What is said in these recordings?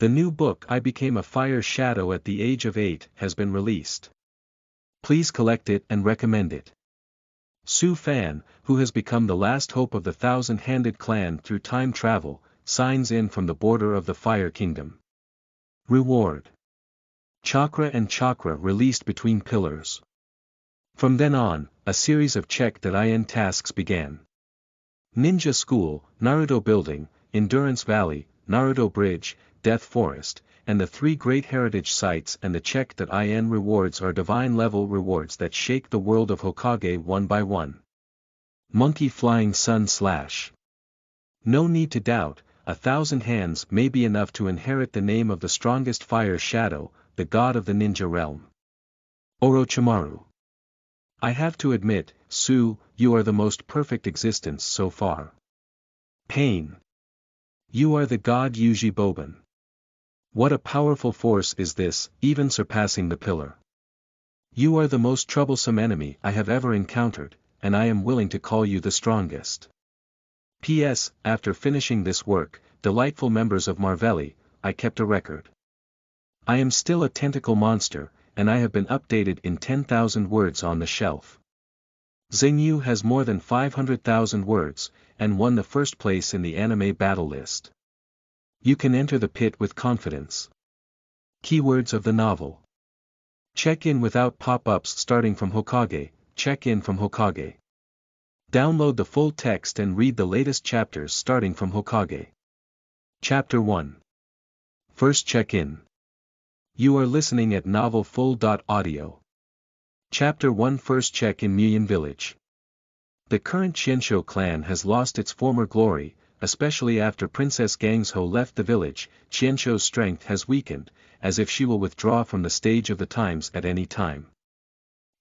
The new book I Became a Fire Shadow at the Age of 8 has been released. Please collect it and recommend it. Su Fan, who has become the last hope of the Thousand-Handed Clan through time travel, signs in from the border of the Fire Kingdom. Reward: Chakra and Chakra released between pillars. From then on, a series of check-that-in tasks began. Ninja School, Naruto Building, Endurance Valley, Naruto Bridge, Death Forest, and the 3 great heritage sites, and the check-that-in rewards are divine-level rewards that shake the world of Hokage one by one. Monkey Flying Sun Slash. No need to doubt, 1,000 hands may be enough to inherit the name of the strongest fire shadow, the god of the ninja realm. Orochimaru. I have to admit, Su, you are the most perfect existence so far. Pain. You are the god Yuji Boban. What a powerful force is this, even surpassing the pillar. You are the most troublesome enemy I have ever encountered, and I am willing to call you the strongest. P.S. After finishing this work, delightful members of Marvelli, I kept a record. I am still a tentacle monster, and I have been updated in 10,000 words on the shelf. Xingyu has more than 500,000 words, and won the first place in the anime battle list. You can enter the pit with confidence. Keywords of the novel. Check-in without pop-ups starting from Hokage, check-in from Hokage. Download the full text and read the latest chapters starting from Hokage. Chapter 1. First check-in. You are listening at novelfull.audio. Chapter 1. First check in Muyin Village. The current Qianshou clan has lost its former glory, especially after Princess Gangzhou left the village. Qianshou's strength has weakened, as if she will withdraw from the stage of the times at any time.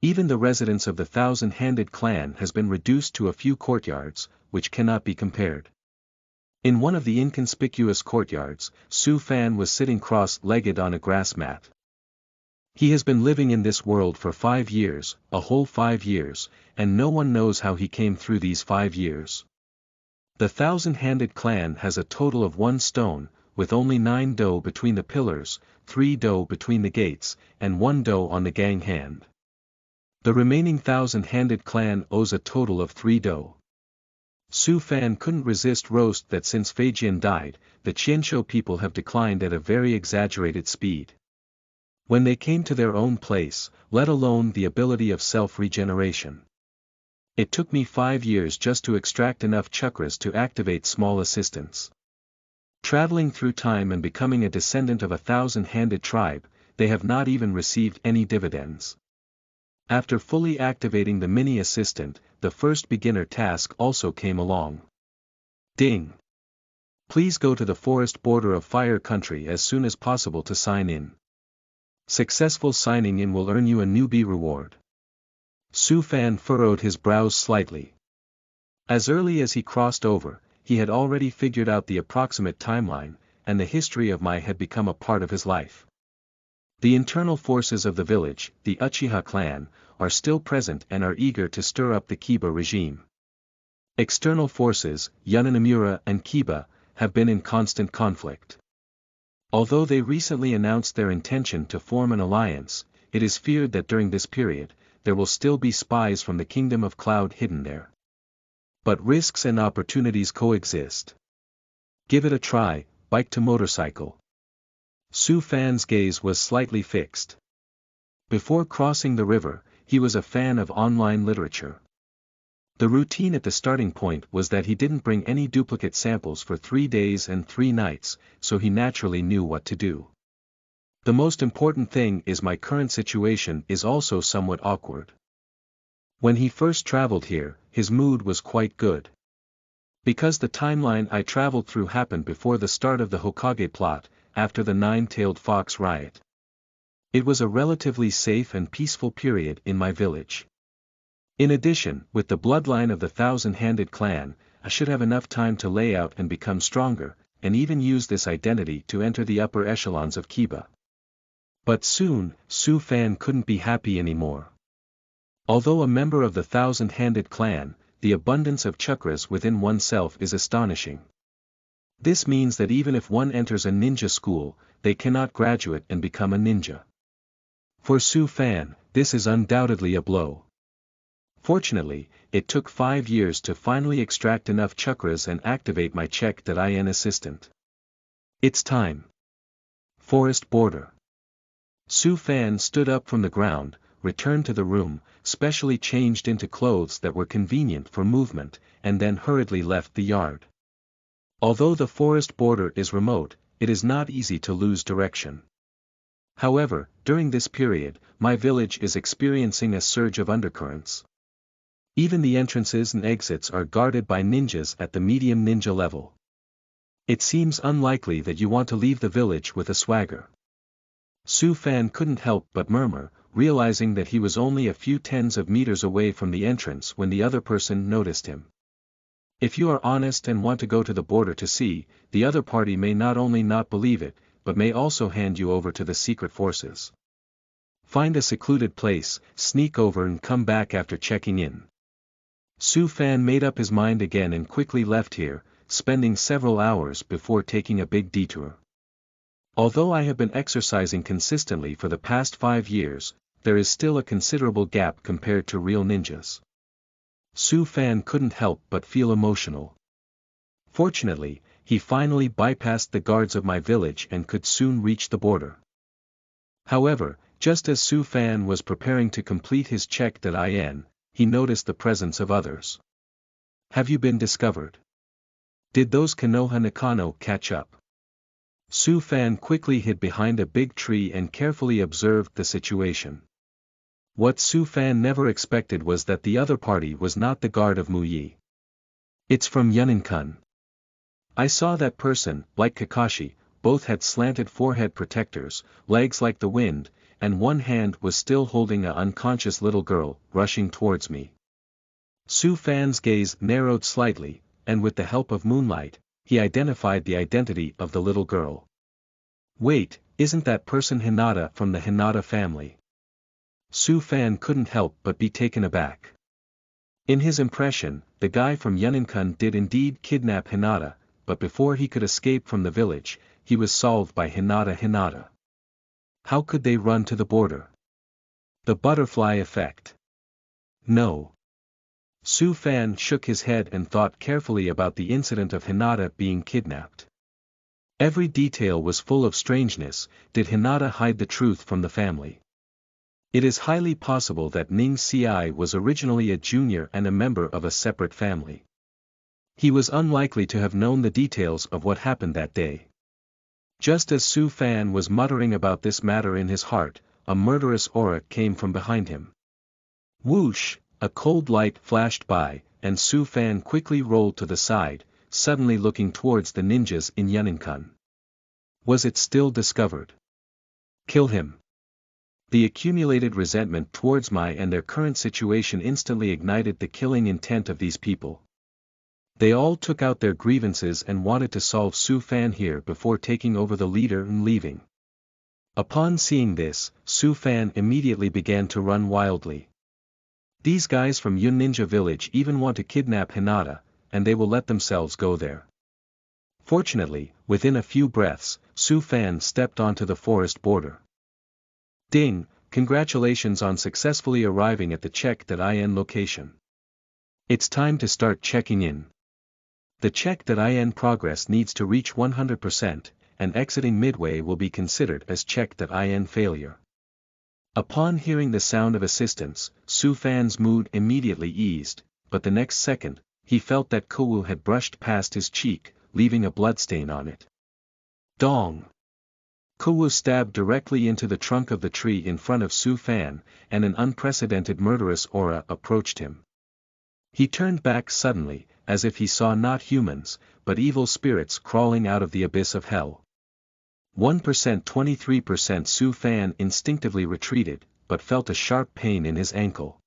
Even the residence of the Thousand-Handed Clan has been reduced to a few courtyards, which cannot be compared. In one of the inconspicuous courtyards, Su Fan was sitting cross-legged on a grass mat. He has been living in this world for 5 years, a whole 5 years, and no one knows how he came through these 5 years. The Thousand-Handed Clan has a total of 1 stone, with only 9 do between the pillars, 3 do between the gates, and 1 do on the gang hand. The remaining Thousand-Handed Clan owes a total of 3 do. Su Fan couldn't resist roast that since Feijian died, the Qianshou people have declined at a very exaggerated speed. When they came to their own place, let alone the ability of self-regeneration. It took me 5 years just to extract enough chakras to activate small assistance. Traveling through time and becoming a descendant of a thousand-handed tribe, they have not even received any dividends. After fully activating the mini-assistant, the first beginner task also came along. Ding! Please go to the forest border of Fire Country as soon as possible to sign in. Successful signing in will earn you a newbie reward. Su Fan furrowed his brows slightly. As early as he crossed over, he had already figured out the approximate timeline, and the history of Mai had become a part of his life. The internal forces of the village, the Uchiha clan, are still present and are eager to stir up the Kiba regime. External forces, Yunanimura and Kiba, have been in constant conflict. Although they recently announced their intention to form an alliance, it is feared that during this period, there will still be spies from the Kingdom of Cloud hidden there. But risks and opportunities coexist. Give it a try, bike to motorcycle. Su Fan's gaze was slightly fixed. Before crossing the river, he was a fan of online literature. The routine at the starting point was that he didn't bring any duplicate samples for 3 days and 3 nights, so he naturally knew what to do. The most important thing is my current situation is also somewhat awkward. When he first traveled here, his mood was quite good. Because the timeline I traveled through happened before the start of the Hokage plot, after the Nine-Tailed Fox riot. It was a relatively safe and peaceful period in my village. In addition, with the bloodline of the Thousand-Handed Clan, I should have enough time to lay out and become stronger, and even use this identity to enter the upper echelons of Kiba. But soon, Su Fan couldn't be happy anymore. Although a member of the Thousand-Handed Clan, the abundance of chakras within oneself is astonishing. This means that even if one enters a ninja school, they cannot graduate and become a ninja. For Su Fan, this is undoubtedly a blow. Fortunately, it took 5 years to finally extract enough chakras and activate my Chakra assistant. It's time. Forest border. Su Fan stood up from the ground, returned to the room, specially changed into clothes that were convenient for movement, and then hurriedly left the yard. Although the forest border is remote, it is not easy to lose direction. However, during this period, my village is experiencing a surge of undercurrents. Even the entrances and exits are guarded by ninjas at the medium ninja level. It seems unlikely that you want to leave the village with a swagger. Su Fan couldn't help but murmur, realizing that he was only a few tens of meters away from the entrance when the other person noticed him. If you are honest and want to go to the border to see, the other party may not only not believe it, but may also hand you over to the secret forces. Find a secluded place, sneak over and come back after checking in. Su Fan made up his mind again and quickly left here, spending several hours before taking a big detour. Although I have been exercising consistently for the past 5 years, there is still a considerable gap compared to real ninjas. Su Fan couldn't help but feel emotional. Fortunately, he finally bypassed the guards of my village and could soon reach the border. However, just as Su Fan was preparing to complete his Chakra, he noticed the presence of others. Have you been discovered? Did those Konoha Nakano catch up? Su Fan quickly hid behind a big tree and carefully observed the situation. What Su Fan never expected was that the other party was not the guard of Muyi. It's from Yunin-kun. I saw that person, like Kakashi, both had slanted forehead protectors, legs like the wind, and one hand was still holding an unconscious little girl, rushing towards me. Su Fan's gaze narrowed slightly, and with the help of moonlight, he identified the identity of the little girl. Wait, isn't that person Hinata from the Hinata family? Su Fan couldn't help but be taken aback. In his impression, the guy from Yunin-kun did indeed kidnap Hinata, but before he could escape from the village, he was solved by Hinata. How could they run to the border? The butterfly effect. No. Su Fan shook his head and thought carefully about the incident of Hinata being kidnapped. Every detail was full of strangeness. Did Hinata hide the truth from the family? It is highly possible that Ning Ci was originally a junior and a member of a separate family. He was unlikely to have known the details of what happened that day. Just as Su Fan was muttering about this matter in his heart, a murderous aura came from behind him. Whoosh, a cold light flashed by, and Su Fan quickly rolled to the side, suddenly looking towards the ninjas in Yunin-kun. Was it still discovered? Kill him. The accumulated resentment towards Mai and their current situation instantly ignited the killing intent of these people. They all took out their grievances and wanted to solve Su Fan here before taking over the leader and leaving. Upon seeing this, Su Fan immediately began to run wildly. These guys from Yun Ninja Village even want to kidnap Hinata, and they will let themselves go there. Fortunately, within a few breaths, Su Fan stepped onto the forest border. Ding, congratulations on successfully arriving at the Chakra location. It's time to start checking in. The Chakra progress needs to reach 100%, and exiting midway will be considered as Chakra failure. Upon hearing the sound of assistance, Su Fan's mood immediately eased, but the next second, he felt that Kowu had brushed past his cheek, leaving a bloodstain on it. Dong! Kowu stabbed directly into the trunk of the tree in front of Su Fan, and an unprecedented murderous aura approached him. He turned back suddenly, as if he saw not humans, but evil spirits crawling out of the abyss of hell. 1% 23% Su Fan instinctively retreated, but felt a sharp pain in his ankle.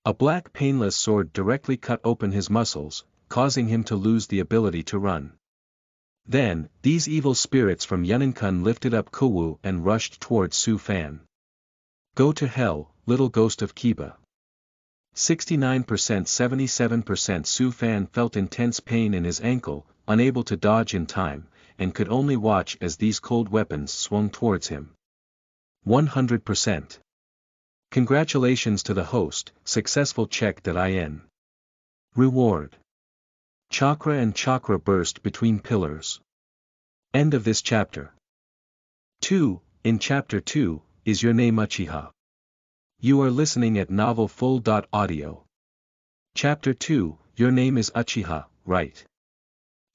A black painless sword directly cut open his muscles, causing him to lose the ability to run. Then, these evil spirits from Yunin-kun lifted up Kowu and rushed towards Su Fan. Go to hell, little ghost of Kiba. 69% 77% Su Fan felt intense pain in his ankle, unable to dodge in time, and could only watch as these cold weapons swung towards him. 100%. Congratulations to the host, successful check.in. Reward. Chakra and Chakra burst between pillars. End of this chapter. 2. In Chapter 2, Is Your Name Uchiha? You are listening at novelfull.audio. Chapter 2, Your Name is Uchiha, right?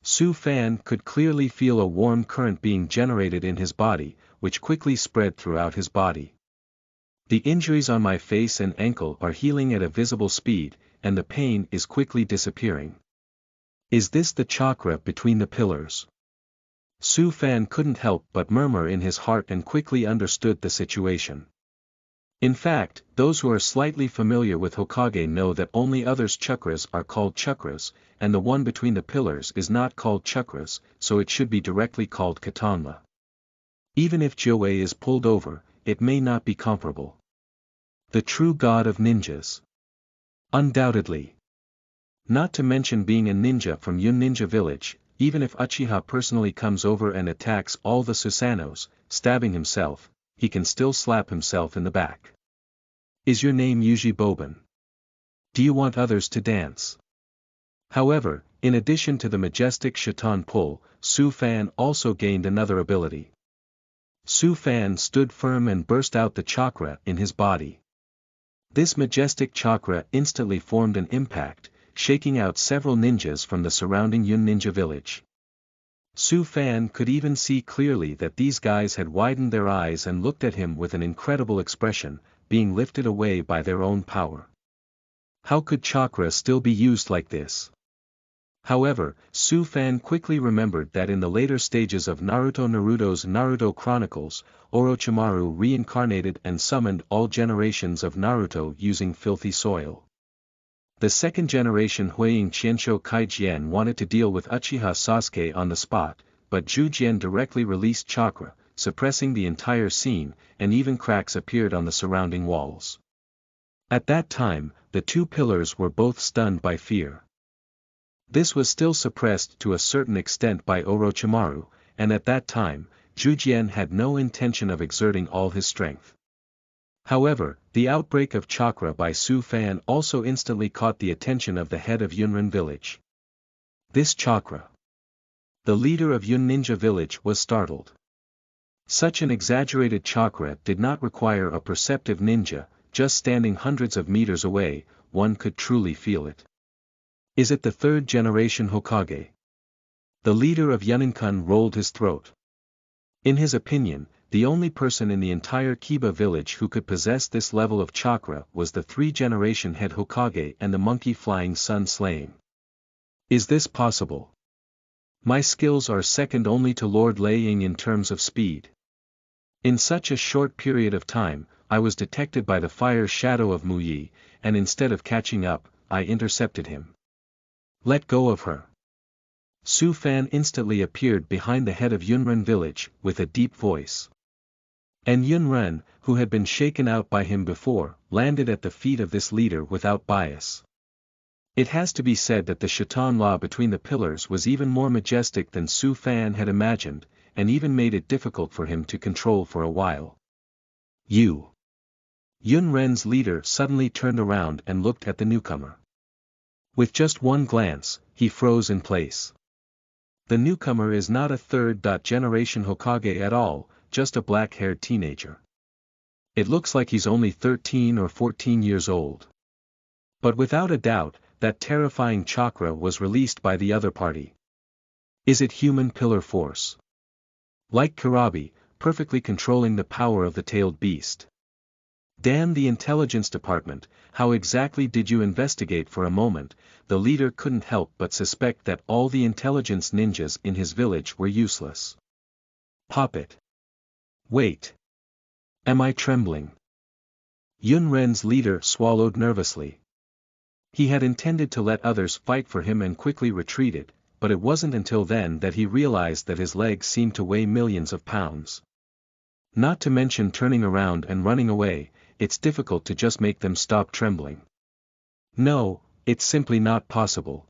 Su Fan could clearly feel a warm current being generated in his body, which quickly spread throughout his body. The injuries on my face and ankle are healing at a visible speed, and the pain is quickly disappearing. Is this the chakra between the pillars? Su Fan couldn't help but murmur in his heart and quickly understood the situation. In fact, those who are slightly familiar with Hokage know that only others' chakras are called chakras, and the one between the pillars is not called chakras, so it should be directly called katanma. Even if Joei is pulled over, it may not be comparable. The true god of ninjas. Undoubtedly. Not to mention being a ninja from Yun Ninja Village, even if Uchiha personally comes over and attacks all the Susanos, stabbing himself, he can still slap himself in the back. Is your name Yuji Boban? Do you want others to dance? However, in addition to the majestic Shaitan pull, Su Fan also gained another ability. Su Fan stood firm and burst out the chakra in his body. This majestic chakra instantly formed an impact, shaking out several ninjas from the surrounding Yun Ninja Village. Su Fan could even see clearly that these guys had widened their eyes and looked at him with an incredible expression, being lifted away by their own power. How could chakra still be used like this? However, Su Fan quickly remembered that in the later stages of Naruto's Naruto Chronicles, Orochimaru reincarnated and summoned all generations of Naruto using filthy soil. The second generation Huiying Qiansho Kaijian wanted to deal with Uchiha Sasuke on the spot, but Jujian directly released chakra, suppressing the entire scene, and even cracks appeared on the surrounding walls. At that time, the two pillars were both stunned by fear. This was still suppressed to a certain extent by Orochimaru, and at that time, Jujian had no intention of exerting all his strength. However, the outbreak of chakra by Su Fan also instantly caught the attention of the head of Yunrin Village. This chakra. The leader of Yun Ninja Village was startled. Such an exaggerated chakra did not require a perceptive ninja, just standing hundreds of meters away, one could truly feel it. Is it the third generation Hokage? The leader of Yuninkan rolled his throat. In his opinion, the only person in the entire Kiba village who could possess this level of chakra was the three-generation head Hokage and the monkey flying sun slaying. Is this possible? My skills are second only to Lord Lei Ying in terms of speed. In such a short period of time, I was detected by the fire shadow of Mu Yi, and instead of catching up, I intercepted him. Let go of her. Su Fan instantly appeared behind the head of Yunren village, with a deep voice. And Yunren, who had been shaken out by him before, landed at the feet of this leader without bias. It has to be said that the Shaitan law between the pillars was even more majestic than Su Fan had imagined, and even made it difficult for him to control for a while. You. Yunren's leader suddenly turned around and looked at the newcomer. With just one glance, he froze in place. The newcomer is not a third-generation Hokage at all, just a black-haired teenager. It looks like he's only 13 or 14 years old. But without a doubt, that terrifying chakra was released by the other party. Is it human pillar force? Like Kurabi, perfectly controlling the power of the tailed beast. Damn the intelligence department, how exactly did you investigate? For a moment, the leader couldn't help but suspect that all the intelligence ninjas in his village were useless. Pop it. Wait. Am I trembling? Yunren's leader swallowed nervously. He had intended to let others fight for him and quickly retreated, but it wasn't until then that he realized that his legs seemed to weigh millions of pounds. Not to mention turning around and running away, it's difficult to just make them stop trembling. No, it's simply not possible.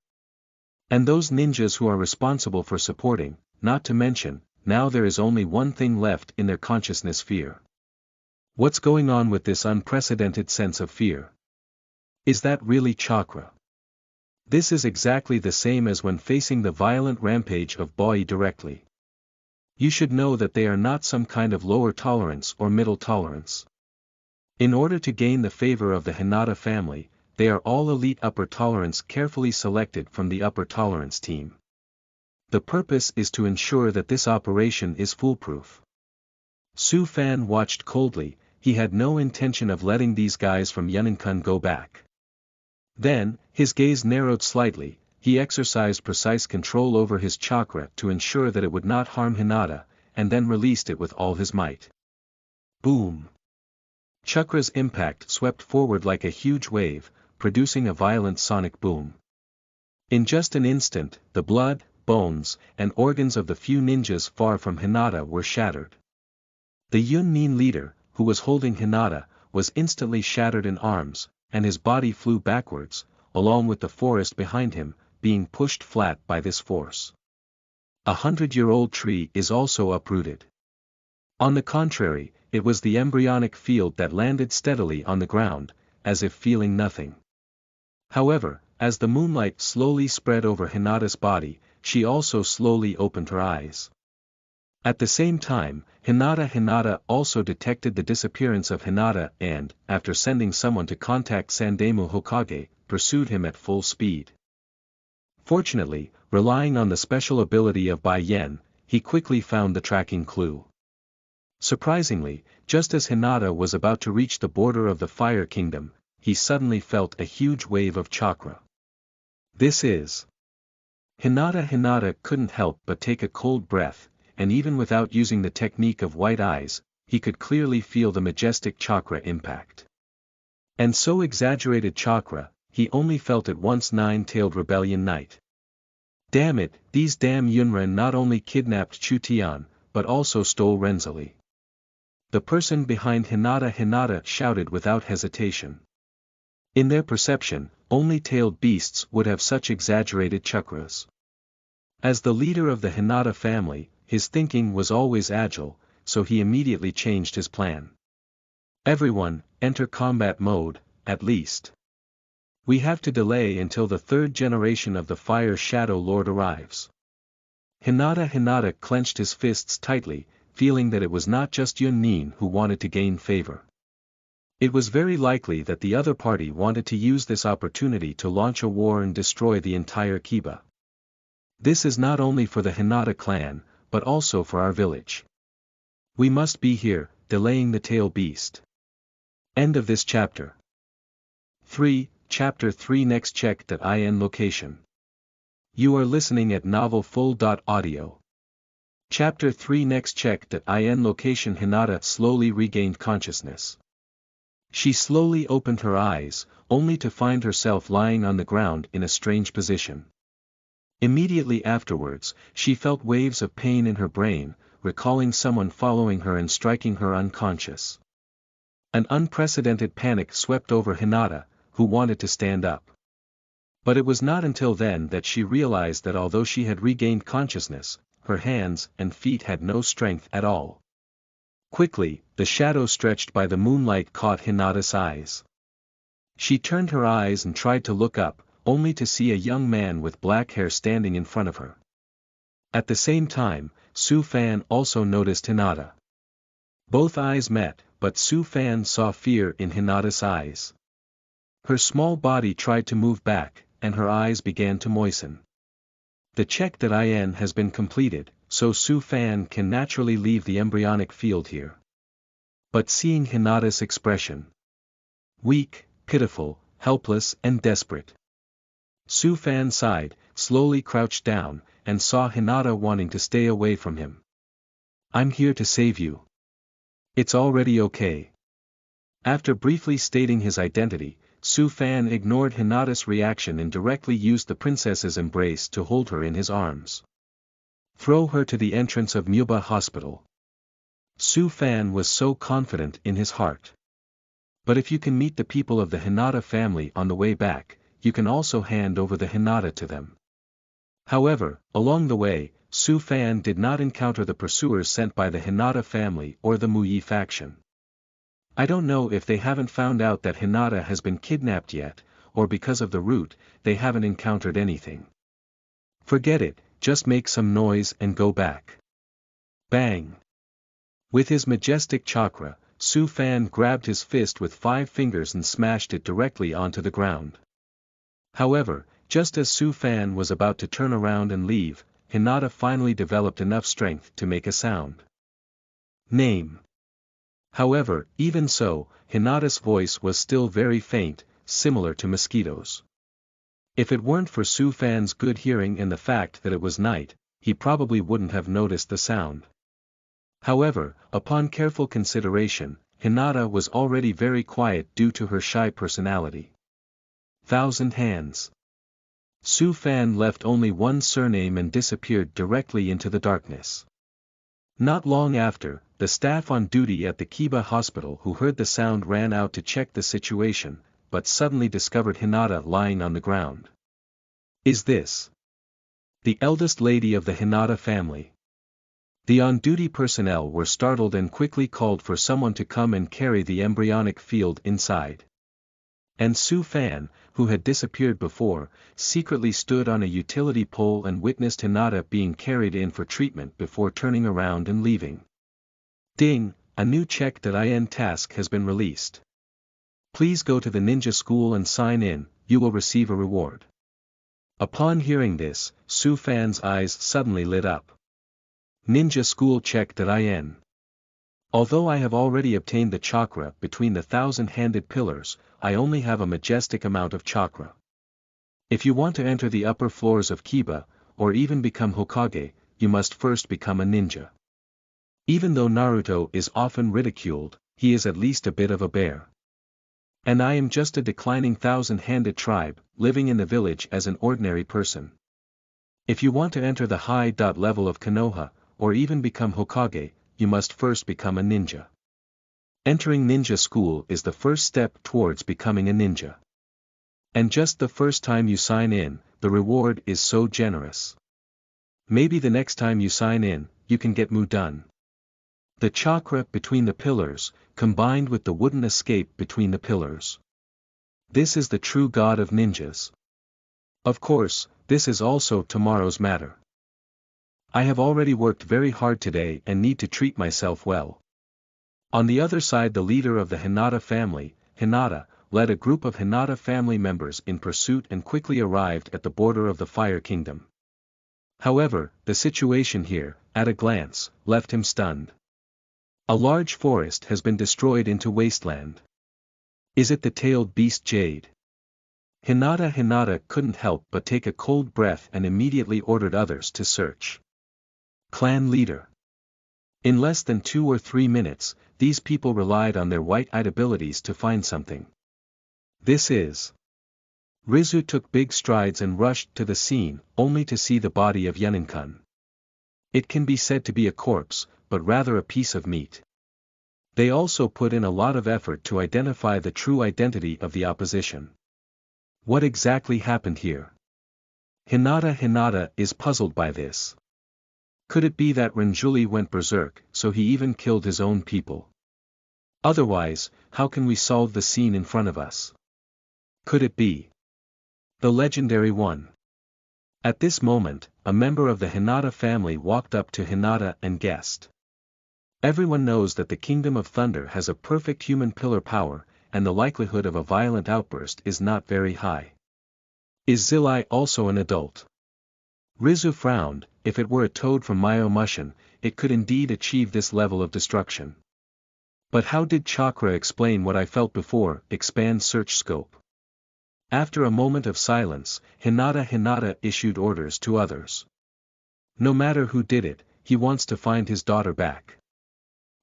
And those ninjas who are responsible for supporting, not to mention, now there is only one thing left in their consciousness: fear. What's going on with this unprecedented sense of fear? Is that really chakra? This is exactly the same as when facing the violent rampage of Boi directly. You should know that they are not some kind of lower tolerance or middle tolerance. In order to gain the favor of the Hinata family, they are all elite upper tolerance carefully selected from the upper tolerance team. The purpose is to ensure that this operation is foolproof. Su Fan watched coldly. He had no intention of letting these guys from Yunenkun go back. Then, his gaze narrowed slightly. He exercised precise control over his chakra to ensure that it would not harm Hinata, and then released it with all his might. Boom! Chakra's impact swept forward like a huge wave, producing a violent sonic boom. In just an instant, the blood, bones, and organs of the few ninjas far from Hinata were shattered. The Yun-Nin leader, who was holding Hinata, was instantly shattered in arms, and his body flew backwards, along with the forest behind him, being pushed flat by this force. 100-year-old tree is also uprooted. On the contrary, it was the embryonic field that landed steadily on the ground, as if feeling nothing. However, as the moonlight slowly spread over Hinata's body, she also slowly opened her eyes. At the same time, Hinata also detected the disappearance of Hinata and, after sending someone to contact Sandemu Hokage, pursued him at full speed. Fortunately, relying on the special ability of Bai Yen, he quickly found the tracking clue. Surprisingly, just as Hinata was about to reach the border of the Fire Kingdom, he suddenly felt a huge wave of chakra. This is... Hinata couldn't help but take a cold breath, and even without using the technique of white eyes, he could clearly feel the majestic chakra impact. And so exaggerated chakra, he only felt it once Nine-Tailed Rebellion Night. Damn it, these damn Yunren not only kidnapped Chu Tian, but also stole Renzali. The person behind Hinata shouted without hesitation. In their perception, only tailed beasts would have such exaggerated chakras. As the leader of the Hinata family, his thinking was always agile, so he immediately changed his plan. Everyone, enter combat mode, at least. We have to delay until the third generation of the Fire Shadow Lord arrives. Hinata clenched his fists tightly, feeling that it was not just Yun-Nin who wanted to gain favor. It was very likely that the other party wanted to use this opportunity to launch a war and destroy the entire Kiba. This is not only for the Hinata clan, but also for our village. We must be here, delaying the tail beast. End of this chapter. 3. Chapter 3. Next check.in location. You are listening at novelfull.audio. Chapter 3. Next check.in location. Hinata slowly regained consciousness. She slowly opened her eyes, only to find herself lying on the ground in a strange position. Immediately afterwards, she felt waves of pain in her brain, recalling someone following her and striking her unconscious. An unprecedented panic swept over Hinata, who wanted to stand up. But it was not until then that she realized that although she had regained consciousness, her hands and feet had no strength at all. Quickly, the shadow stretched by the moonlight caught Hinata's eyes. She turned her eyes and tried to look up, only to see a young man with black hair standing in front of her. At the same time, Su Fan also noticed Hinata. Both eyes met, but Su Fan saw fear in Hinata's eyes. Her small body tried to move back, and her eyes began to moisten. The check.in has been completed, so Su Fan can naturally leave the embryonic field here. But seeing Hinata's expression, weak, pitiful, helpless and desperate, Su Fan sighed, slowly crouched down, and saw Hinata wanting to stay away from him. I'm here to save you. It's already okay. After briefly stating his identity, Su Fan ignored Hinata's reaction and directly used the princess's embrace to hold her in his arms. Throw her to the entrance of Muba Hospital. Su Fan was so confident in his heart. But if you can meet the people of the Hinata family on the way back, you can also hand over the Hinata to them. However, along the way, Su Fan did not encounter the pursuers sent by the Hinata family or the Muyi faction. I don't know if they haven't found out that Hinata has been kidnapped yet, or because of the route, they haven't encountered anything. Forget it, just make some noise and go back. Bang! With his majestic chakra, Su Fan grabbed his fist with 5 fingers and smashed it directly onto the ground. However, just as Su Fan was about to turn around and leave, Hinata finally developed enough strength to make a sound. Name. However, even so, Hinata's voice was still very faint, similar to mosquitoes. If it weren't for Su Fan's good hearing and the fact that it was night, he probably wouldn't have noticed the sound. However, upon careful consideration, Hinata was already very quiet due to her shy personality. 1,000 hands. Su Fan left only one surname and disappeared directly into the darkness. Not long after, the staff on duty at the Kiba hospital who heard the sound ran out to check the situation, but suddenly discovered Hinata lying on the ground. Is this the eldest lady of the Hinata family? The on-duty personnel were startled and quickly called for someone to come and carry the embryonic field inside. And Su Fan, who had disappeared before, secretly stood on a utility pole and witnessed Hinata being carried in for treatment before turning around and leaving. Ding, a new Check.in task has been released. Please go to the ninja school and sign in, you will receive a reward. Upon hearing this, Su Fan's eyes suddenly lit up. Ninja school Check.in. Although I have already obtained the chakra between the 1,000-handed pillars, I only have a majestic amount of chakra. If you want to enter the upper floors of Kiba, or even become Hokage, you must first become a ninja. Even though Naruto is often ridiculed, he is at least a bit of a bear. And I am just a declining 1,000-handed tribe, living in the village as an ordinary person. If you want to enter the high level of Konoha, or even become Hokage, you must first become a ninja. Entering ninja school is the first step towards becoming a ninja. And just the first time you sign in, the reward is so generous. Maybe the next time you sign in, you can get Mu done. The chakra between the pillars, combined with the wooden escape between the pillars. This is the true god of ninjas. Of course, this is also tomorrow's matter. I have already worked very hard today and need to treat myself well. On the other side, the leader of the Hinata family, Hinata, led a group of Hinata family members in pursuit and quickly arrived at the border of the Fire Kingdom. However, the situation here, at a glance, left him stunned. A large forest has been destroyed into wasteland. Is it the tailed beast Jade? Hinata couldn't help but take a cold breath and immediately ordered others to search. Clan leader. In less than 2 or 3 minutes, these people relied on their white-eyed abilities to find something. This is. Rizu took big strides and rushed to the scene, only to see the body of Yunin-kun. It can be said to be a corpse, but rather a piece of meat. They also put in a lot of effort to identify the true identity of the opposition. What exactly happened here? Hinata is puzzled by this. Could it be that Renjuli went berserk, so he even killed his own people? Otherwise, how can we solve the scene in front of us? Could it be the legendary one? At this moment, a member of the Hinata family walked up to Hinata and guessed. Everyone knows that the Kingdom of Thunder has a perfect human pillar power, and the likelihood of a violent outburst is not very high. Is Zilai also an adult? Rizu frowned. If it were a toad from Myomushin, it could indeed achieve this level of destruction. But how did Chakra explain what I felt before? Expand search scope. After a moment of silence, Hinata issued orders to others. No matter who did it, he wants to find his daughter back.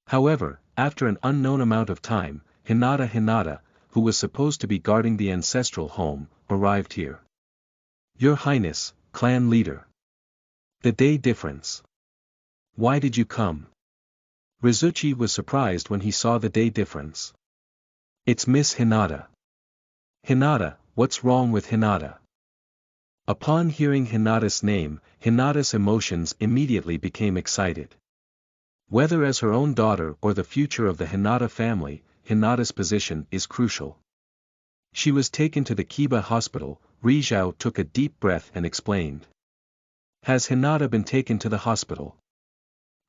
However, after an unknown amount of time, Hinata, who was supposed to be guarding the ancestral home, arrived here. Your Highness, clan leader. The day difference. Why did you come? Rizuchi was surprised when he saw the day difference. It's Miss Hinata. Hinata, what's wrong with Hinata? Upon hearing Hinata's name, Hinata's emotions immediately became excited. Whether as her own daughter or the future of the Hinata family, Hinata's position is crucial. She was taken to the Kiba hospital. Rizhao took a deep breath and explained. Has Hinata been taken to the hospital?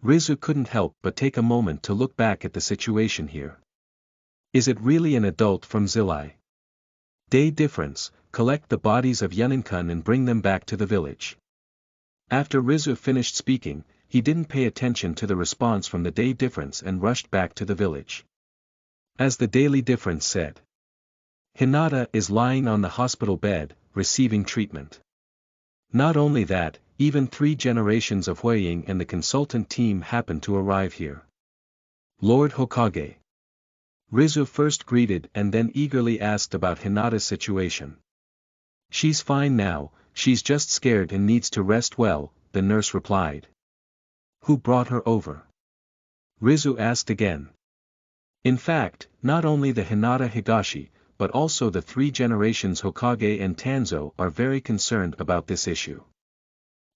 Rizu couldn't help but take a moment to look back at the situation here. Is it really an adult from Zilai? Day difference, collect the bodies of Yunin-kun and bring them back to the village. After Rizu finished speaking, he didn't pay attention to the response from the day difference and rushed back to the village. As the daily difference said, Hinata is lying on the hospital bed, receiving treatment. Not only that, even 3 generations of Huiying and the consultant team happened to arrive here. Lord Hokage. Rizu first greeted and then eagerly asked about Hinata's situation. She's fine now, she's just scared and needs to rest well, the nurse replied. Who brought her over? Rizu asked again. In fact, not only the Hinata Higashi, but also the 3 generations Hokage and Tanzo are very concerned about this issue.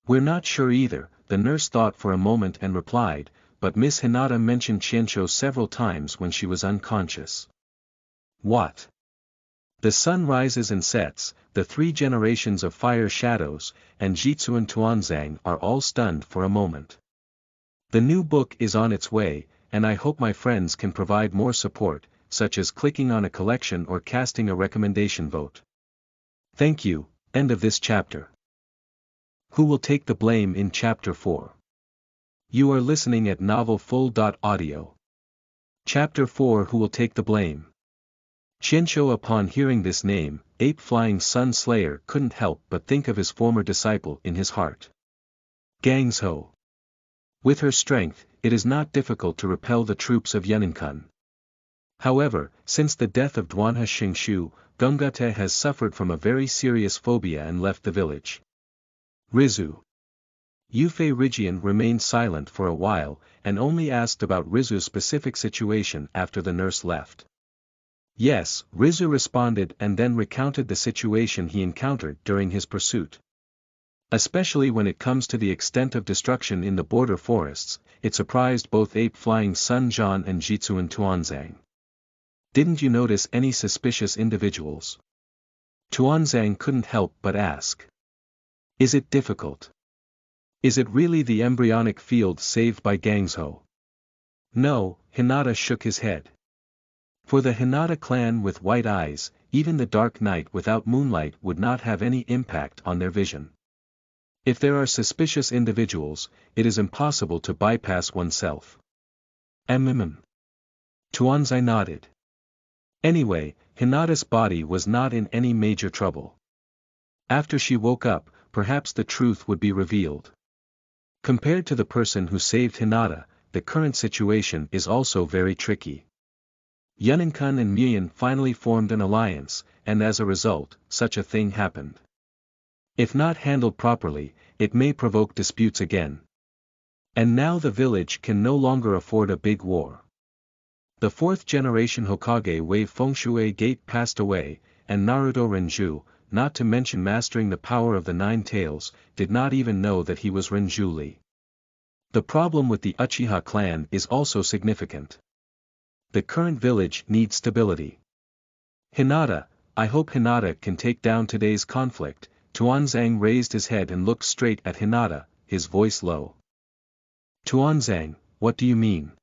We're not sure either, the nurse thought for a moment and replied, but Miss Hinata mentioned Qianshou several times when she was unconscious. What? The sun rises and sets, the 3 generations of fire shadows, and Jitsu and Tuanzang are all stunned for a moment. The new book is on its way, and I hope my friends can provide more support, such as clicking on a collection or casting a recommendation vote. Thank you. End of this chapter. Who will take the blame in Chapter 4? You are listening at novelfull.audio. Chapter 4 Who will take the blame? Qianshou. Upon hearing this name, Ape Flying Sun Slayer couldn't help but think of his former disciple in his heart. Gangzhou. With her strength, it is not difficult to repel the troops of Yunin-kun. However, since the death of Duanha Xingshu, Gungate has suffered from a very serious phobia and left the village. Rizu. Yufei Rigian remained silent for a while, and only asked about Rizu's specific situation after the nurse left. Yes, Rizu responded and then recounted the situation he encountered during his pursuit. Especially when it comes to the extent of destruction in the border forests, it surprised both Ape Flying Sun Zhan and Jitsu and Tuanzang. Didn't you notice any suspicious individuals? Tuanzang couldn't help but ask. Is it difficult? Is it really the embryonic field saved by Gangzhou? No, Hinata shook his head. For the Hinata clan with white eyes, even the dark night without moonlight would not have any impact on their vision. If there are suspicious individuals, it is impossible to bypass oneself. Tuanzai nodded. Anyway, Hinata's body was not in any major trouble. After she woke up, perhaps the truth would be revealed. Compared to the person who saved Hinata, the current situation is also very tricky. Yunin-kun and Muyin finally formed an alliance, and as a result, such a thing happened. If not handled properly, it may provoke disputes again. And now the village can no longer afford a big war. The 4th generation Hokage Wei Fengshui Gate passed away, and Naruto Renju, not to mention mastering the power of the 9 tails, did not even know that he was Renju Li. The problem with the Uchiha clan is also significant. The current village needs stability. Hinata, I hope Hinata can take down today's conflict. Tuanzang raised his head and looked straight at Hinata, his voice low. Tuanzang, what do you mean?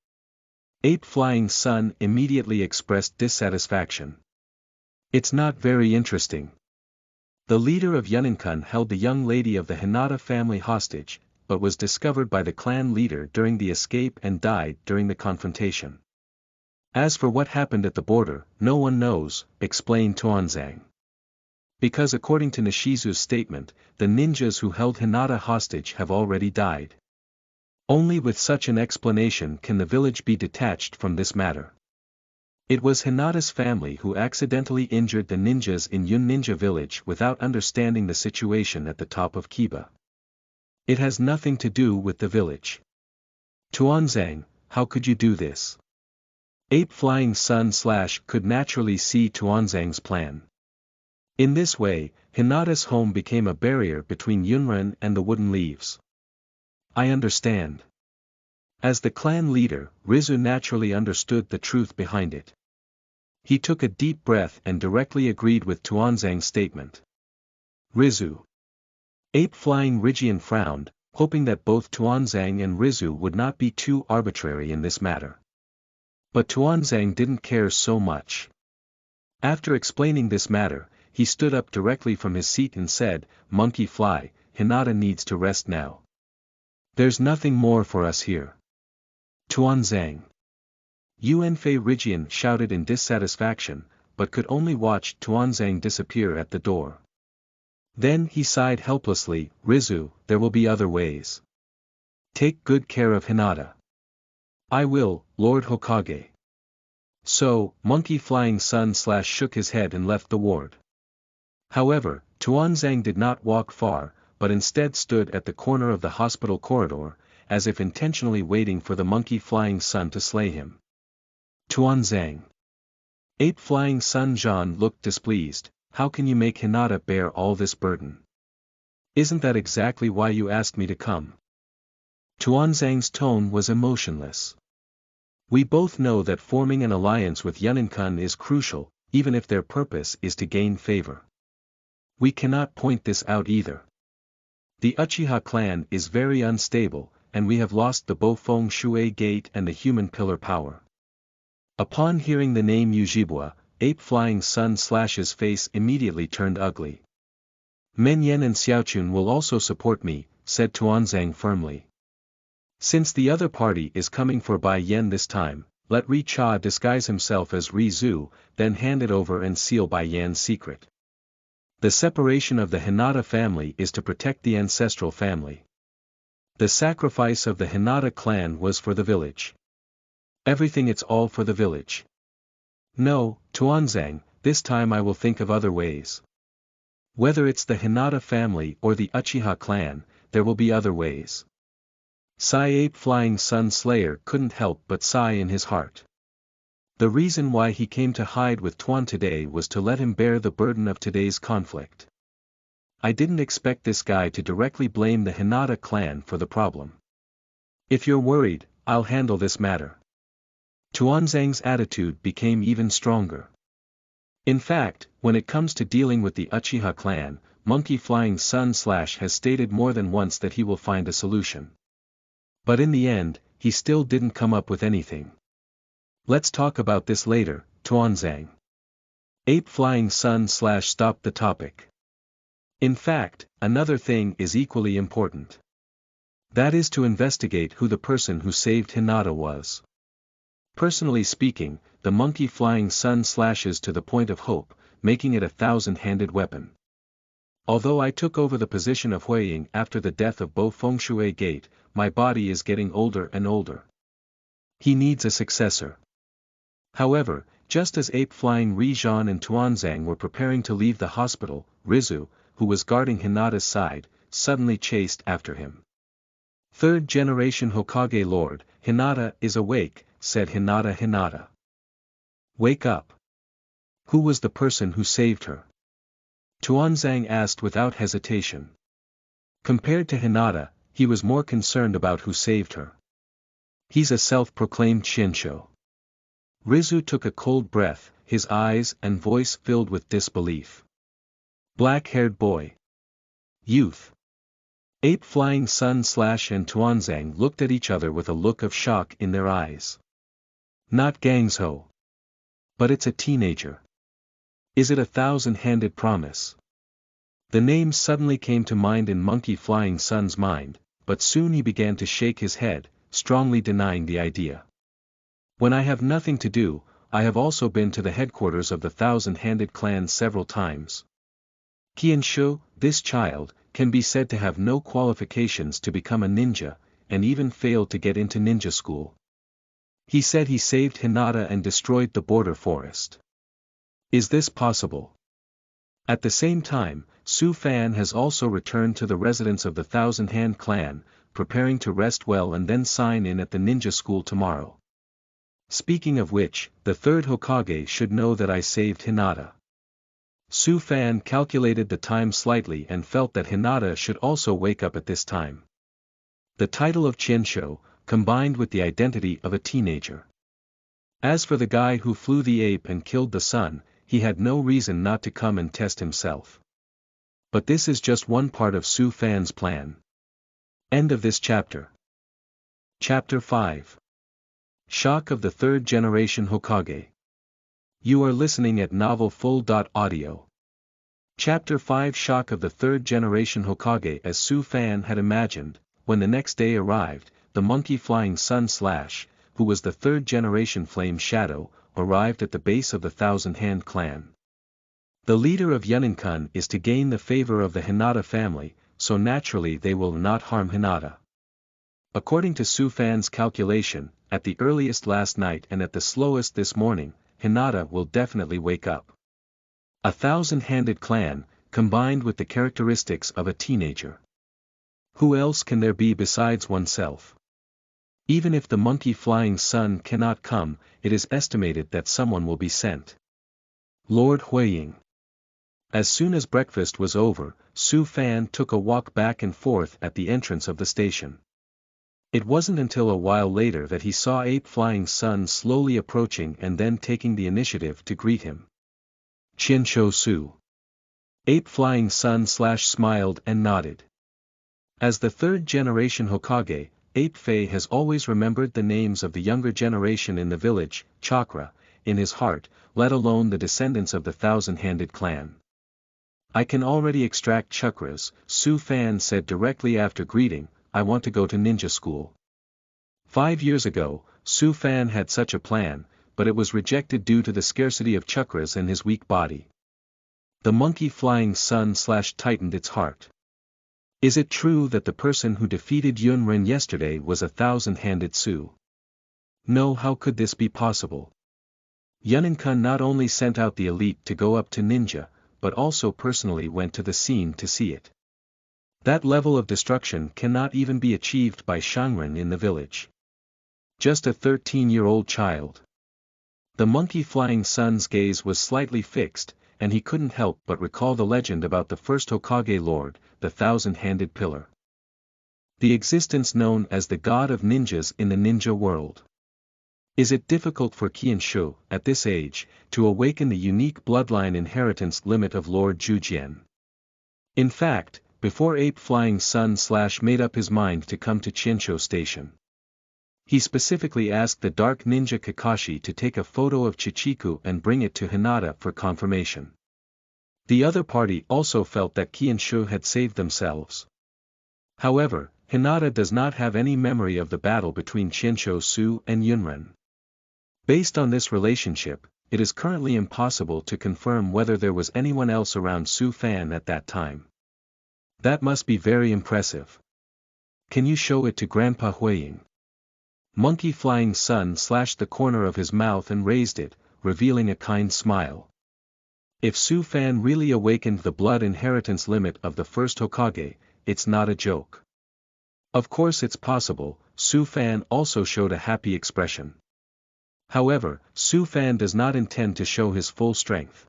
Ape Flying Sun immediately expressed dissatisfaction. It's not very interesting. The leader of Yunin-kun held the young lady of the Hinata family hostage, but was discovered by the clan leader during the escape and died during the confrontation. As for what happened at the border, no one knows, explained Tuanzang. Because according to Nishizu's statement, the ninjas who held Hinata hostage have already died. Only with such an explanation can the village be detached from this matter. It was Hinata's family who accidentally injured the ninjas in Yun Ninja Village without understanding the situation at the top of Kiba. It has nothing to do with the village. Tuanzang, how could you do this? Ape Flying Sun / could naturally see Tuanzang's plan. In this way, Hinata's home became a barrier between Yunren and the Wooden Leaves. I understand. As the clan leader, Rizu naturally understood the truth behind it. He took a deep breath and directly agreed with Tuanzang's statement. Rizu. Ape-flying Rigian frowned, hoping that both Tuanzang and Rizu would not be too arbitrary in this matter. But Tuanzang didn't care so much. After explaining this matter, he stood up directly from his seat and said, "Monkey Fly, Hinata needs to rest now. There's nothing more for us here." Tuanzang. Yuanfei Rigian shouted in dissatisfaction, but could only watch Tuanzang disappear at the door. Then he sighed helplessly, "Rizu, there will be other ways. Take good care of Hinata." "I will, Lord Hokage." So, Monkey Flying Sun / shook his head and left the ward. However, Tuanzang did not walk far, but instead stood at the corner of the hospital corridor, as if intentionally waiting for the Monkey Flying Sun to slay him. Tuanzang. Ape Flying Sun Zhan looked displeased. "How can you make Hinata bear all this burden? Isn't that exactly why you asked me to come?" Tuanzang's tone was emotionless. "We both know that forming an alliance with Yunin-kun is crucial, even if their purpose is to gain favor. We cannot point this out either. The Uchiha clan is very unstable, and we have lost the Bofeng Shui Gate and the human pillar power." Upon hearing the name Ujibwa, Ape Flying Sun/'s face immediately turned ugly. "Men Yen and Xiaochun will also support me," said Tuanzang firmly. "Since the other party is coming for Bai Yen this time, let Ri Cha disguise himself as Ri Zu, then hand it over and seal Bai Yan's secret. The separation of the Hinata family is to protect the ancestral family. The sacrifice of the Hinata clan was for the village. Everything, it's all for the village. No, Tuanzang, this time I will think of other ways. Whether it's the Hinata family or the Uchiha clan, there will be other ways." Sai Ape Flying Sun Slayer couldn't help but sigh in his heart. The reason why he came to hide with Tuan today was to let him bear the burden of today's conflict. I didn't expect this guy to directly blame the Hinata clan for the problem. "If you're worried, I'll handle this matter." Tuanzang's attitude became even stronger. In fact, when it comes to dealing with the Uchiha clan, Monkey Flying Sun / has stated more than once that he will find a solution. But in the end, he still didn't come up with anything. "Let's talk about this later, Tuanzang." Ape Flying Sun / stopped the topic. "In fact, another thing is equally important. That is to investigate who the person who saved Hinata was. Personally speaking, the Monkey Flying Sun slashes to the point of hope, making it a 1,000-handed weapon. Although I took over the position of Huiying after the death of Bo Fengshui Gate, my body is getting older and older. He needs a successor." However, just as Ape Flying Rizhan and Tuanzang were preparing to leave the hospital, Rizu, who was guarding Hinata's side, suddenly chased after him. "Third generation Hokage Lord, Hinata is awake," said Hinata. "Wake up. Who was the person who saved her?" Tuanzang asked without hesitation. Compared to Hinata, he was more concerned about who saved her. "He's a self-proclaimed Shinsho." Rizu took a cold breath, his eyes and voice filled with disbelief. "Black-haired boy. Youth." Ape Flying Sun / and Tuanzang looked at each other with a look of shock in their eyes. "Not Gangsho. But it's a teenager. Is it a 1,000-handed promise?" The name suddenly came to mind in Monkey Flying Sun's mind, but soon he began to shake his head, strongly denying the idea. "When I have nothing to do, I have also been to the headquarters of the 1,000-handed clan several times. Qianshu, this child, can be said to have no qualifications to become a ninja, and even failed to get into ninja school. He said he saved Hinata and destroyed the border forest. Is this possible?" At the same time, Su Fan has also returned to the residence of the 1,000-hand clan, preparing to rest well and then sign in at the ninja school tomorrow. "Speaking of which, the third Hokage should know that I saved Hinata." Su Fan calculated the time slightly and felt that Hinata should also wake up at this time. The title of Qianshou, combined with the identity of a teenager. As for the guy who flew the ape and killed the sun, he had no reason not to come and test himself. But this is just one part of Su Fan's plan. End of this chapter. Chapter 5. Shock of the Third Generation Hokage. You are listening at novelfull.audio. Chapter 5. Shock of the Third Generation Hokage. As Su Fan had imagined, when the next day arrived, the monkey flying Sun Slash, who was the third generation Flame Shadow, arrived at the base of the Thousand Hand clan. The leader of Yunin-kun is to gain the favor of the Hinata family, so naturally they will not harm Hinata. According to Su Fan's calculation, at the earliest last night and at the slowest this morning, Hinata will definitely wake up. A thousand-handed clan, combined with the characteristics of a teenager. Who else can there be besides oneself? Even if the monkey flying sun cannot come, it is estimated that someone will be sent. Lord Huiying. As soon as breakfast was over, Su Fan took a walk back and forth at the entrance of the station. It wasn't until a while later that he saw Ape Flying Sun slowly approaching and then taking the initiative to greet him. Qianshou Su. Ape Flying Sun smiled and nodded. As the third generation Hokage, Ape Fei has always remembered the names of the younger generation in the village, Chakra, in his heart, let alone the descendants of the thousand-handed clan. I can already extract chakras, Su Fan said directly after greeting. I want to go to ninja school. 5 years ago, Su Fan had such a plan, but it was rejected due to the scarcity of chakras in his weak body. The monkey flying sun tightened its heart. Is it true that the person who defeated Yunren yesterday was a thousand-handed Su? No, how could this be possible? Yunin-kun not only sent out the elite to go up to ninja, but also personally went to the scene to see it. That level of destruction cannot even be achieved by Shangren in the village. Just a 13-year-old child. The monkey flying sun's gaze was slightly fixed, and he couldn't help but recall the legend about the first Hokage Lord, the thousand-handed pillar. The existence known as the god of ninjas in the ninja world. Is it difficult for Qianshou, at this age, to awaken the unique bloodline inheritance limit of Lord Zhujian? In fact, before Ape Flying Sun made up his mind to come to Qianshou Station. He specifically asked the dark ninja Kakashi to take a photo of Chichiku and bring it to Hinata for confirmation. The other party also felt that Qianshou had saved themselves. However, Hinata does not have any memory of the battle between Qianshou Su and Yunren. Based on this relationship, it is currently impossible to confirm whether there was anyone else around Su Fan at that time. That must be very impressive. Can you show it to Grandpa Huiying? Monkey Flying Sun slashed the corner of his mouth and raised it, revealing a kind smile. If Su Fan really awakened the blood inheritance limit of the first Hokage, it's not a joke. Of course it's possible. Su Fan also showed a happy expression. However, Su Fan does not intend to show his full strength.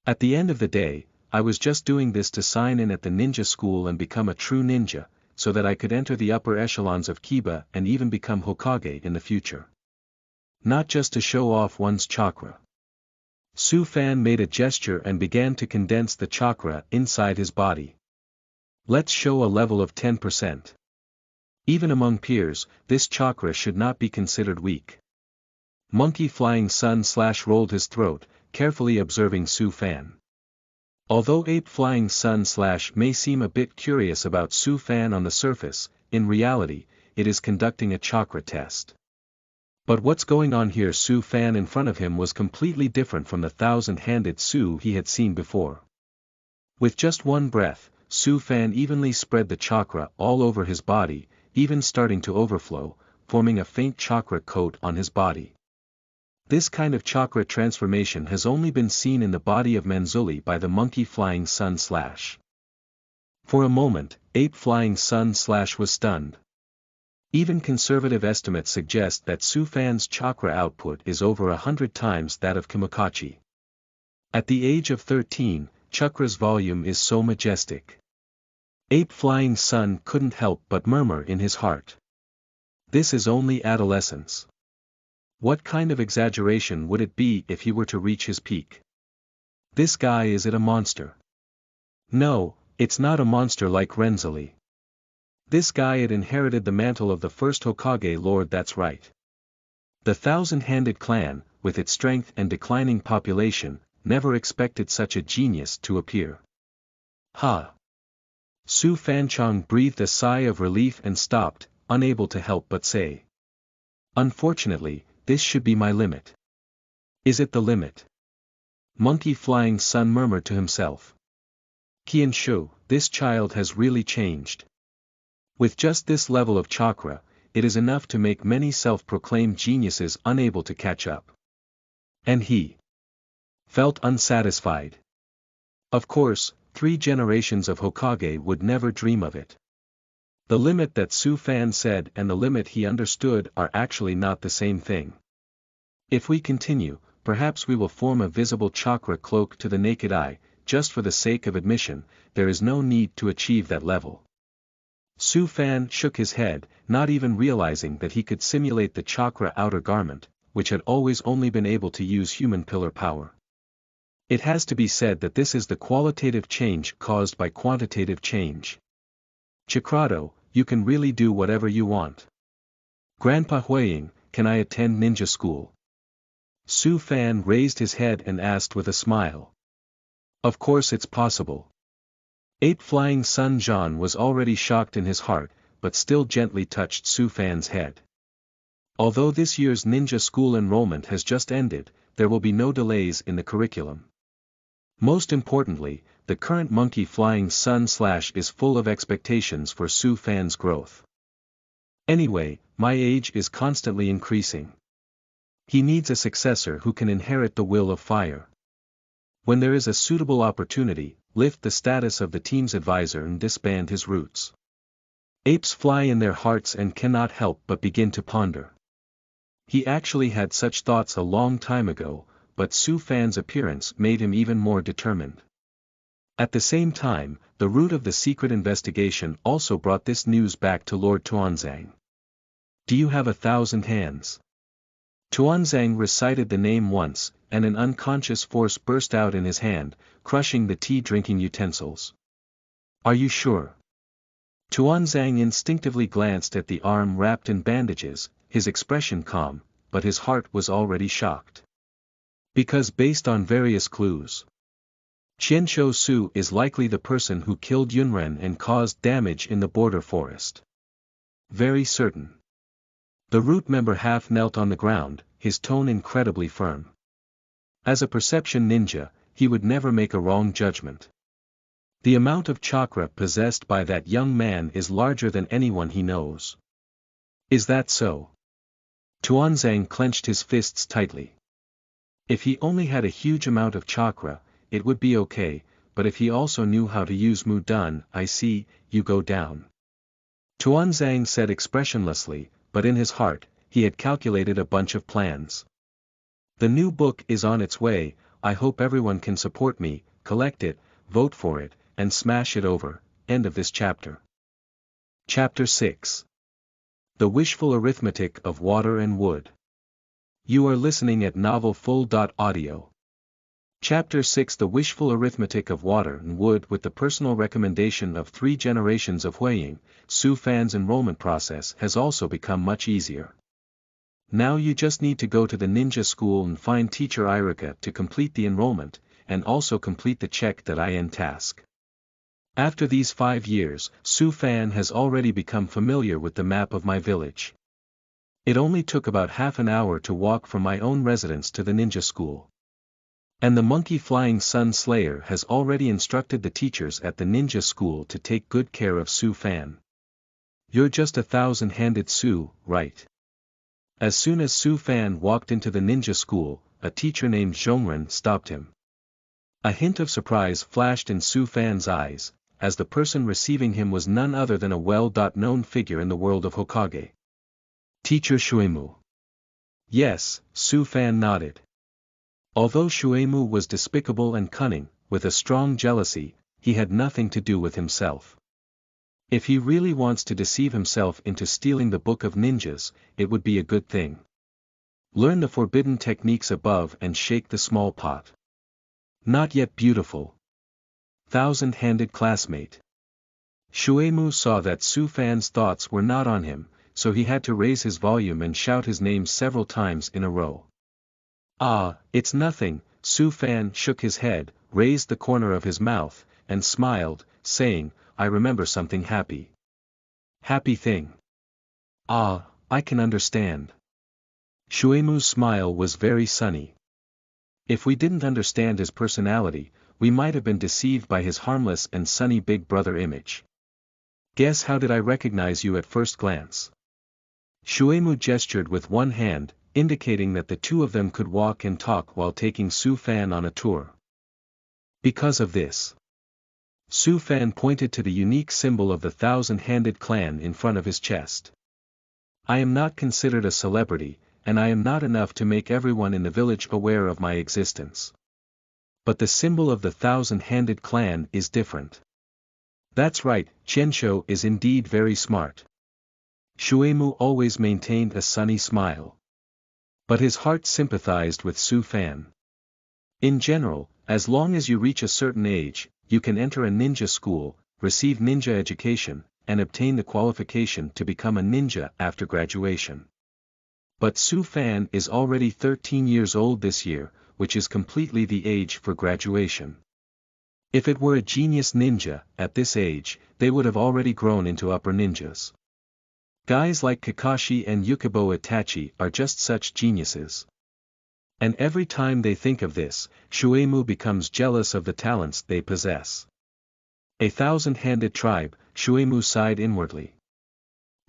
At the end of the day, I was just doing this to sign in at the ninja school and become a true ninja, so that I could enter the upper echelons of Kiba and even become Hokage in the future. Not just to show off one's chakra. Su Fan made a gesture and began to condense the chakra inside his body. Let's show a level of 10%. Even among peers, this chakra should not be considered weak. Monkey Flying Sun rolled his throat, carefully observing Su Fan. Although Ape Flying Sun may seem a bit curious about Su Fan on the surface, in reality, it is conducting a chakra test. But what's going on here? Su Fan in front of him was completely different from the thousand-handed Su he had seen before. With just one breath, Su Fan evenly spread the chakra all over his body, even starting to overflow, forming a faint chakra coat on his body. This kind of chakra transformation has only been seen in the body of Manzuli by the monkey flying sun /. For a moment, Ape Flying Sun / was stunned. Even conservative estimates suggest that Su Fan's chakra output is over 100 times that of Kimakachi. At the age of 13, Chakra's volume is so majestic. Ape Flying Sun couldn't help but murmur in his heart. This is only adolescence. What kind of exaggeration would it be if he were to reach his peak? This guy, is it a monster? No, it's not a monster like Rensselaer. This guy had inherited the mantle of the first Hokage Lord, that's right. The thousand-handed clan, with its strength and declining population, never expected such a genius to appear. Ha! Su Fanchong breathed a sigh of relief and stopped, unable to help but say. Unfortunately, this should be my limit. Is it the limit? Monkey Flying Sun murmured to himself. Qian Shu, this child has really changed. With just this level of chakra, it is enough to make many self-proclaimed geniuses unable to catch up. And he felt unsatisfied. Of course, 3 generations of Hokage would never dream of it. The limit that Su Fan said and the limit he understood are actually not the same thing. If we continue, perhaps we will form a visible chakra cloak to the naked eye. Just for the sake of admission, there is no need to achieve that level. Su Fan shook his head, not even realizing that he could simulate the chakra outer garment, which had always only been able to use human pillar power. It has to be said that this is the qualitative change caused by quantitative change. Chakrado, you can really do whatever you want. Grandpa Huiying, can I attend ninja school? Su Fan raised his head and asked with a smile. Of course it's possible. Ape Flying Sun Zhan was already shocked in his heart, but still gently touched Su Fan's head. Although this year's ninja school enrollment has just ended, there will be no delays in the curriculum. Most importantly, the current Monkey Flying Sun / is full of expectations for Su Fan's growth. Anyway, my age is constantly increasing. He needs a successor who can inherit the will of fire. When there is a suitable opportunity, lift the status of the team's advisor and disband his roots. Apes fly in their hearts and cannot help but begin to ponder. He actually had such thoughts a long time ago, but Su Fan's appearance made him even more determined. At the same time, the root of the secret investigation also brought this news back to Lord Tuanzang. Do you have 1,000 hands? Tuanzang recited the name once, and an unconscious force burst out in his hand, crushing the tea-drinking utensils. Are you sure? Tuanzang instinctively glanced at the arm wrapped in bandages, his expression calm, but his heart was already shocked. Because based on various clues, Qianshou Su is likely the person who killed Yunren and caused damage in the border forest. Very certain. The root member half knelt on the ground, his tone incredibly firm. As a perception ninja, he would never make a wrong judgment. The amount of chakra possessed by that young man is larger than anyone he knows. Is that so? Tuanzang clenched his fists tightly. If he only had a huge amount of chakra, it would be okay, but if he also knew how to use Mu Dun, I see, you go down. Tuanzang said expressionlessly, but in his heart, he had calculated a bunch of plans. The new book is on its way, I hope everyone can support me, collect it, vote for it, and smash it over. End of this chapter. Chapter 6. The Wishful Arithmetic of Water and Wood. You are listening at novelfull.audio. Chapter 6. The Wishful Arithmetic of Water and Wood. With the personal recommendation of 3 generations of Huiying, Su Fan's enrollment process has also become much easier. Now you just need to go to the ninja school and find teacher Iruka to complete the enrollment, and also complete the check that IN task. After these 5 years, Su Fan has already become familiar with the map of my village. It only took about half an hour to walk from my own residence to the ninja school. And the Monkey Flying Sun Slayer has already instructed the teachers at the ninja school to take good care of Su Fan. You're just 1,000-handed Su, right? As soon as Su Fan walked into the ninja school, a teacher named Zhongren stopped him. A hint of surprise flashed in Su Fan's eyes, as the person receiving him was none other than a well-known figure in the world of Hokage. Teacher Shuimu. Yes, Su Fan nodded. Although Shuemu was despicable and cunning, with a strong jealousy, he had nothing to do with himself. If he really wants to deceive himself into stealing the Book of Ninjas, it would be a good thing. Learn the forbidden techniques above and shake the small pot. Not yet beautiful. Thousand-handed classmate. Shuemu saw that Su Fan's thoughts were not on him, so he had to raise his volume and shout his name several times in a row. Ah, it's nothing. Su Fan shook his head, raised the corner of his mouth, and smiled, saying, I remember something happy. Happy thing. Ah, I can understand. Shuemu's smile was very sunny. If we didn't understand his personality, we might have been deceived by his harmless and sunny big brother image. Guess how did I recognize you at first glance? Shuemu gestured with one hand, indicating that the two of them could walk and talk while taking Su Fan on a tour. Because of this. Su Fan pointed to the unique symbol of the thousand-handed clan in front of his chest. I am not considered a celebrity, and I am not enough to make everyone in the village aware of my existence. But the symbol of the thousand-handed clan is different. That's right, Qianshou is indeed very smart. Shuemu always maintained a sunny smile. But his heart sympathized with Su Fan. In general, as long as you reach a certain age, you can enter a ninja school, receive ninja education, and obtain the qualification to become a ninja after graduation. But Su Fan is already 13 years old this year, which is completely the age for graduation. If it were a genius ninja, at this age, they would have already grown into upper ninjas. Guys like Kakashi and Yukabo Itachi are just such geniuses. And every time they think of this, Shuemu becomes jealous of the talents they possess. A thousand-handed tribe, Shuemu sighed inwardly.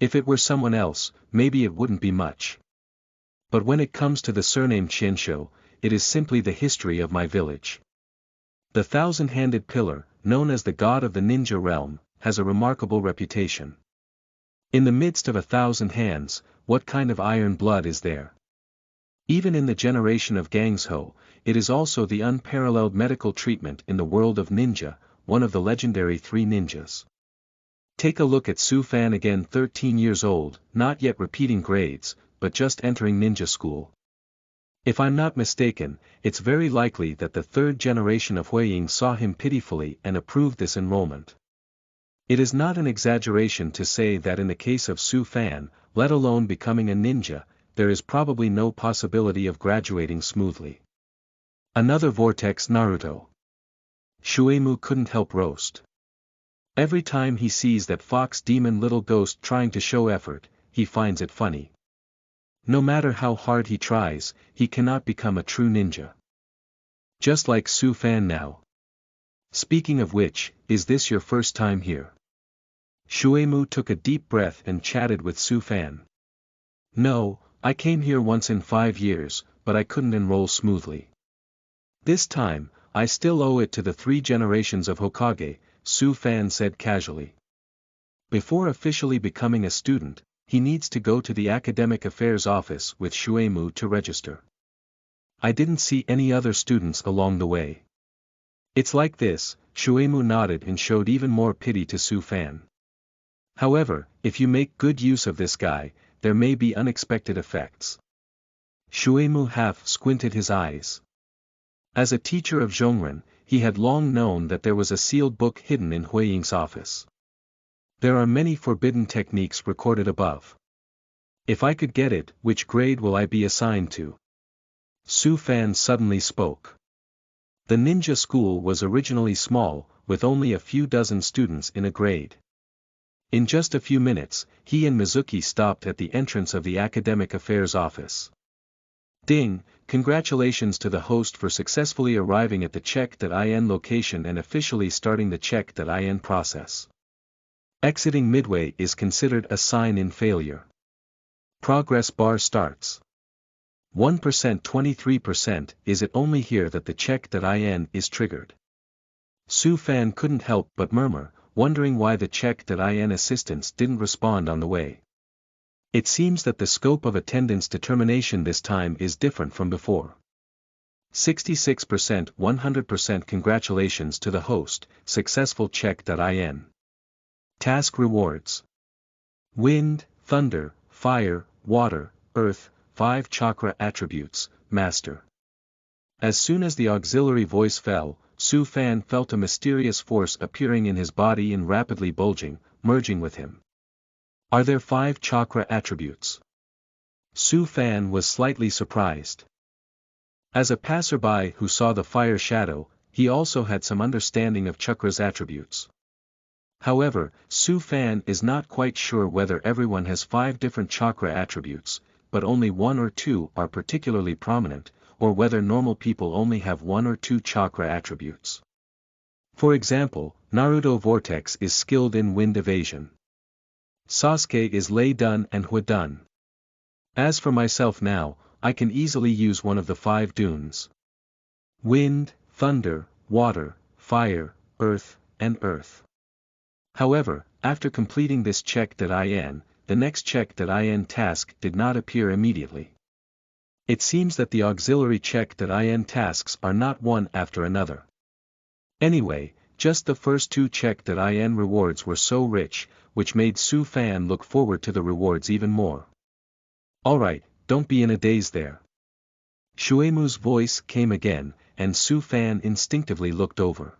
If it were someone else, maybe it wouldn't be much. But when it comes to the surname Qianshou, it is simply the history of my village. The thousand-handed pillar, known as the god of the ninja realm, has a remarkable reputation. In the midst of 1,000 hands, what kind of iron blood is there? Even in the generation of Gangshou, it is also the unparalleled medical treatment in the world of ninja, one of the legendary 3 ninjas. Take a look at Su Fan again, 13 years old, not yet repeating grades, but just entering ninja school. If I'm not mistaken, it's very likely that the 3rd generation of Huiying saw him pitifully and approved this enrollment. It is not an exaggeration to say that in the case of Su Fan, let alone becoming a ninja, there is probably no possibility of graduating smoothly. Another vortex Naruto. Shuemu couldn't help roast. Every time he sees that fox demon little ghost trying to show effort, he finds it funny. No matter how hard he tries, he cannot become a true ninja. Just like Su Fan now. Speaking of which, is this your first time here? Shuemu took a deep breath and chatted with Su Fan. No, I came here once in 5 years, but I couldn't enroll smoothly. This time, I still owe it to the 3 generations of Hokage, Su Fan said casually. Before officially becoming a student, he needs to go to the Academic Affairs office with Shuemu to register. I didn't see any other students along the way. It's like this, Shuemu nodded and showed even more pity to Su Fan. However, if you make good use of this guy, there may be unexpected effects. Shuemu half squinted his eyes. As a teacher of Zhongren, he had long known that there was a sealed book hidden in Huiying's office. There are many forbidden techniques recorded above. If I could get it, which grade will I be assigned to? Su Fan suddenly spoke. The ninja school was originally small, with only a few dozen students in a grade. In just a few minutes, he and Mizuki stopped at the entrance of the Academic Affairs office. Ding, congratulations to the host for successfully arriving at the check.in location and officially starting the check.in process. Exiting midway is considered a sign in failure. Progress bar starts. 1% 23%, is it only here that the check.in is triggered? Su Fan couldn't help but murmur, wondering why the check.in assistants didn't respond on the way. It seems that the scope of attendance determination this time is different from before. 66% 100% congratulations to the host, successful check.in. Task rewards. Wind, thunder, fire, water, earth, 5 chakra attributes, master. As soon as the auxiliary voice fell, Su Fan felt a mysterious force appearing in his body and rapidly bulging, merging with him. Are there 5 chakra attributes? Su Fan was slightly surprised. As a passerby who saw the fire shadow, he also had some understanding of chakra's attributes. However, Su Fan is not quite sure whether everyone has 5 different chakra attributes, but only 1 or 2 are particularly prominent, or whether normal people only have 1 or 2 chakra attributes. For example, Naruto Vortex is skilled in wind evasion. Sasuke is Lei Dun and Hua Dun. As for myself now, I can easily use one of the 5 dunes. Wind, thunder, water, fire, earth, and earth. However, after completing this check.in, the next check.in task did not appear immediately. It seems that the auxiliary check.in tasks are not one after another. Anyway, just the first 2 check.in rewards were so rich, which made Su Fan look forward to the rewards even more. Alright, don't be in a daze there. Shuemu's voice came again, and Su Fan instinctively looked over.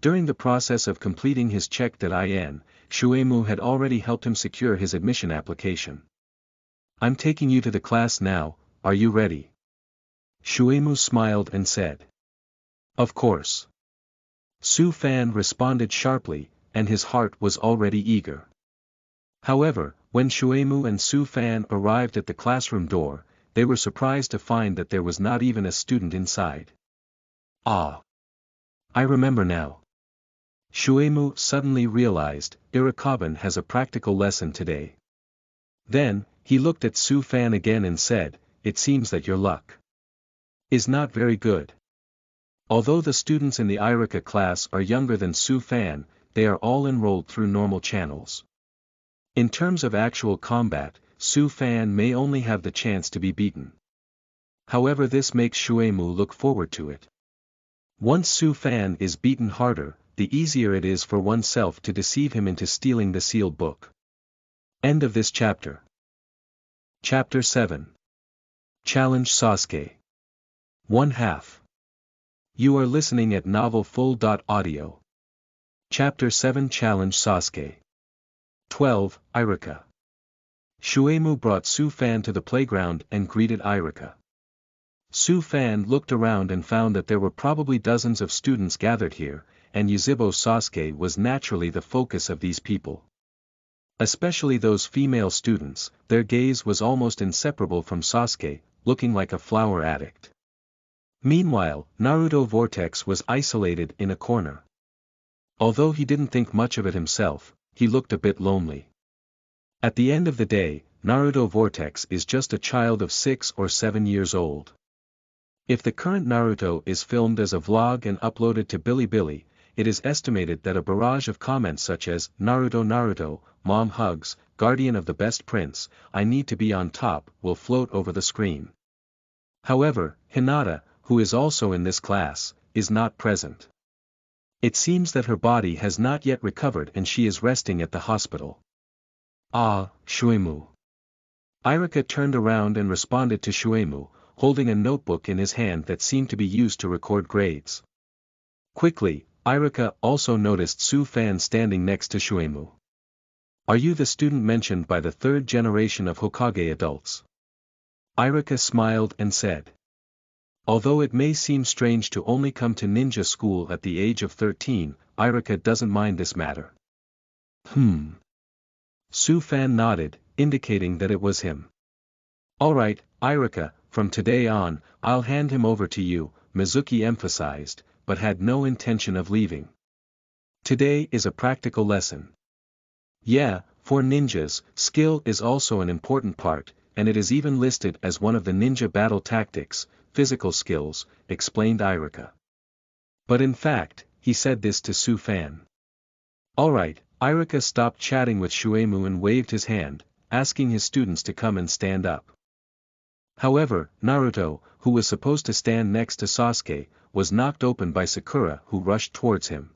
During the process of completing his check.in, Shuemu had already helped him secure his admission application. I'm taking you to the class now, are you ready? Shuemu smiled and said. Of course. Su Fan responded sharply, and his heart was already eager. However, when Shuemu and Su Fan arrived at the classroom door, they were surprised to find that there was not even a student inside. Ah! I remember now. Shuemu suddenly realized, Irakaben has a practical lesson today. Then, he looked at Su Fan again and said, it seems that your luck is not very good. Although the students in the Irika class are younger than Su Fan, they are all enrolled through normal channels. In terms of actual combat, Su Fan may only have the chance to be beaten. However, this makes Shuemu look forward to it. Once Su Fan is beaten harder, the easier it is for oneself to deceive him into stealing the sealed book. End of this chapter. Chapter 7. Challenge Sasuke. 1/2. You are listening at novelfull.audio. Chapter 7 Challenge Sasuke. 12. Irika. Shuemu brought Su Fan to the playground and greeted Irika. Su Fan looked around and found that there were probably dozens of students gathered here, and Yuzhibo Sasuke was naturally the focus of these people. Especially those female students, their gaze was almost inseparable from Sasuke, looking like a flower addict. Meanwhile, Naruto Vortex was isolated in a corner. Although he didn't think much of it himself, he looked a bit lonely. At the end of the day, Naruto Vortex is just a child of 6 or 7 years old. If the current Naruto is filmed as a vlog and uploaded to Bilibili, it is estimated that a barrage of comments such as, Naruto Naruto, Mom Hugs, Guardian of the Best Prince, I Need to Be on Top, will float over the screen. However, Hinata, who is also in this class, is not present. It seems that her body has not yet recovered and she is resting at the hospital. Ah, Shuemu. Irika turned around and responded to Shuemu, holding a notebook in his hand that seemed to be used to record grades. Quickly, Irika also noticed Su Fan standing next to Shuemu. Are you the student mentioned by the 3rd generation of Hokage adults? Irika smiled and said. Although it may seem strange to only come to ninja school at the age of 13, Irika doesn't mind this matter. Su Fan nodded, indicating that it was him. Alright, Irika, from today on, I'll hand him over to you, Mizuki emphasized, but had no intention of leaving. Today is a practical lesson. Yeah, for ninjas, skill is also an important part, and it is even listed as one of the ninja battle tactics, physical skills, explained Irika. But in fact, he said this to Su Fan. Alright, Irika stopped chatting with Shuemu and waved his hand, asking his students to come and stand up. However, Naruto, who was supposed to stand next to Sasuke, was knocked open by Sakura, who rushed towards him.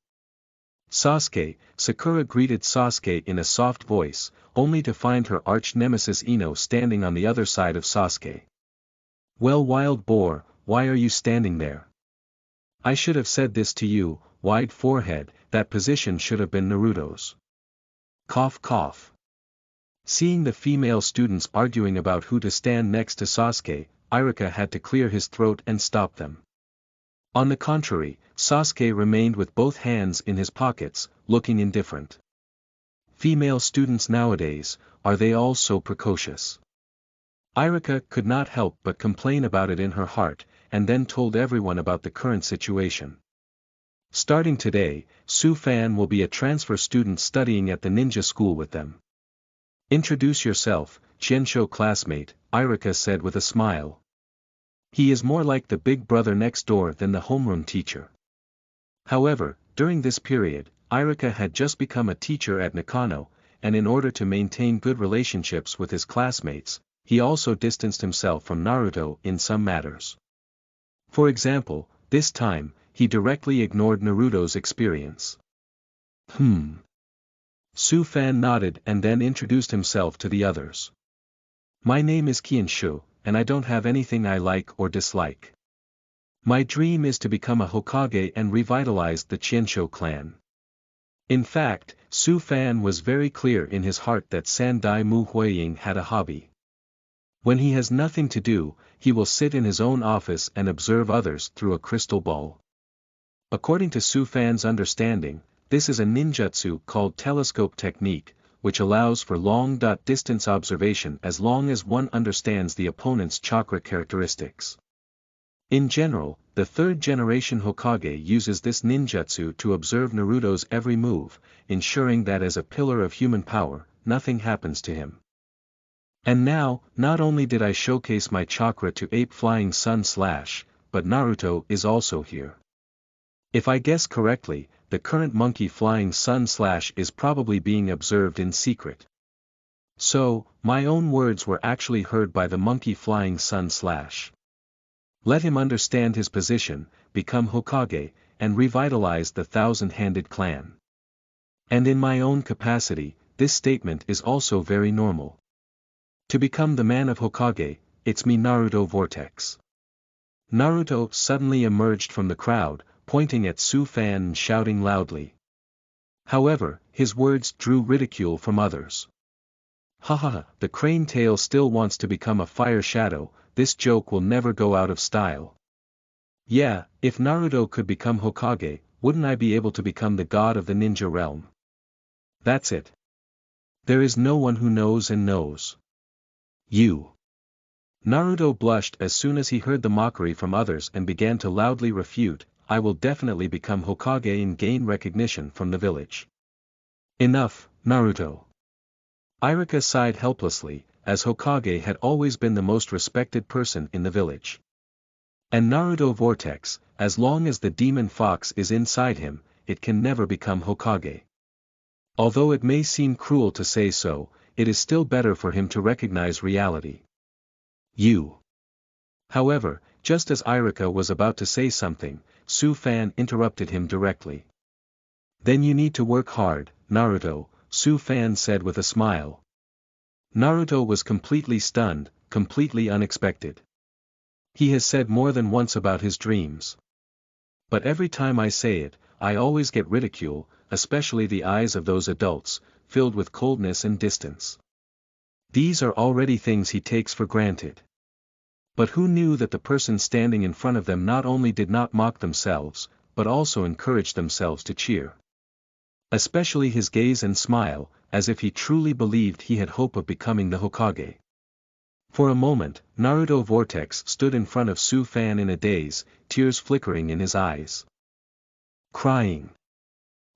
Sasuke, Sakura greeted Sasuke in a soft voice, only to find her arch-nemesis Ino standing on the other side of Sasuke. "Well, wild boar, why are you standing there? I should have said this to you, wide forehead, that position should have been Naruto's." Cough cough. Seeing the female students arguing about who to stand next to Sasuke, Iruka had to clear his throat and stop them. On the contrary, Sasuke remained with both hands in his pockets, looking indifferent. Female students nowadays, are they all so precocious? Iruka could not help but complain about it in her heart, and then told everyone about the current situation. Starting today, Su Fan will be a transfer student studying at the ninja school with them. "Introduce yourself, Qianshou classmate," Iruka said with a smile. He is more like the big brother next door than the homeroom teacher. However, during this period, Iruka had just become a teacher at Nakano, and in order to maintain good relationships with his classmates, he also distanced himself from Naruto in some matters. For example, this time, he directly ignored Naruto's experience. Su Fan nodded and then introduced himself to the others. "My name is Qianshou, and I don't have anything I like or dislike. My dream is to become a Hokage and revitalize the Qianshou clan." In fact, Su Fan was very clear in his heart that Sandai Mu Huiying had a hobby. When he has nothing to do, he will sit in his own office and observe others through a crystal ball. According to Su Fan's understanding, this is a ninjutsu called telescope technique, which allows for long-distance observation as long as one understands the opponent's chakra characteristics. In general, the third-generation Hokage uses this ninjutsu to observe Naruto's every move, ensuring that as a pillar of human power, nothing happens to him. And now, not only did I showcase my chakra to ape Flying Sun Slash, but Naruto is also here. If I guess correctly, the current monkey Flying Sun Slash is probably being observed in secret. So, my own words were actually heard by the monkey Flying Sun Slash. Let him understand his position, become Hokage, and revitalize the thousand-handed clan. And in my own capacity, this statement is also very normal. To become the man of Hokage, it's me, Naruto Vortex. Naruto suddenly emerged from the crowd, pointing at Su Fan and shouting loudly. However, his words drew ridicule from others. "Haha, the crane tail still wants to become a fire shadow, this joke will never go out of style. Yeah, if Naruto could become Hokage, wouldn't I be able to become the god of the ninja realm? That's it. There is no one who knows and knows. You." Naruto blushed as soon as he heard the mockery from others and began to loudly refute, "I will definitely become Hokage and gain recognition from the village." "Enough, Naruto." Iruka sighed helplessly, as Hokage had always been the most respected person in the village. And Naruto Vortex, as long as the demon fox is inside him, it can never become Hokage. Although it may seem cruel to say so, it is still better for him to recognize reality. You. However, just as Iruka was about to say something, Su Fan interrupted him directly. "Then you need to work hard, Naruto," Su Fan said with a smile. Naruto was completely stunned, completely unexpected. He has said more than once about his dreams. But every time I say it, I always get ridicule, especially the eyes of those adults, filled with coldness and distance. These are already things he takes for granted. But who knew that the person standing in front of them not only did not mock themselves, but also encouraged themselves to cheer. Especially his gaze and smile, as if he truly believed he had hope of becoming the Hokage. For a moment, Naruto Vortex stood in front of Su Fan in a daze, tears flickering in his eyes. Crying.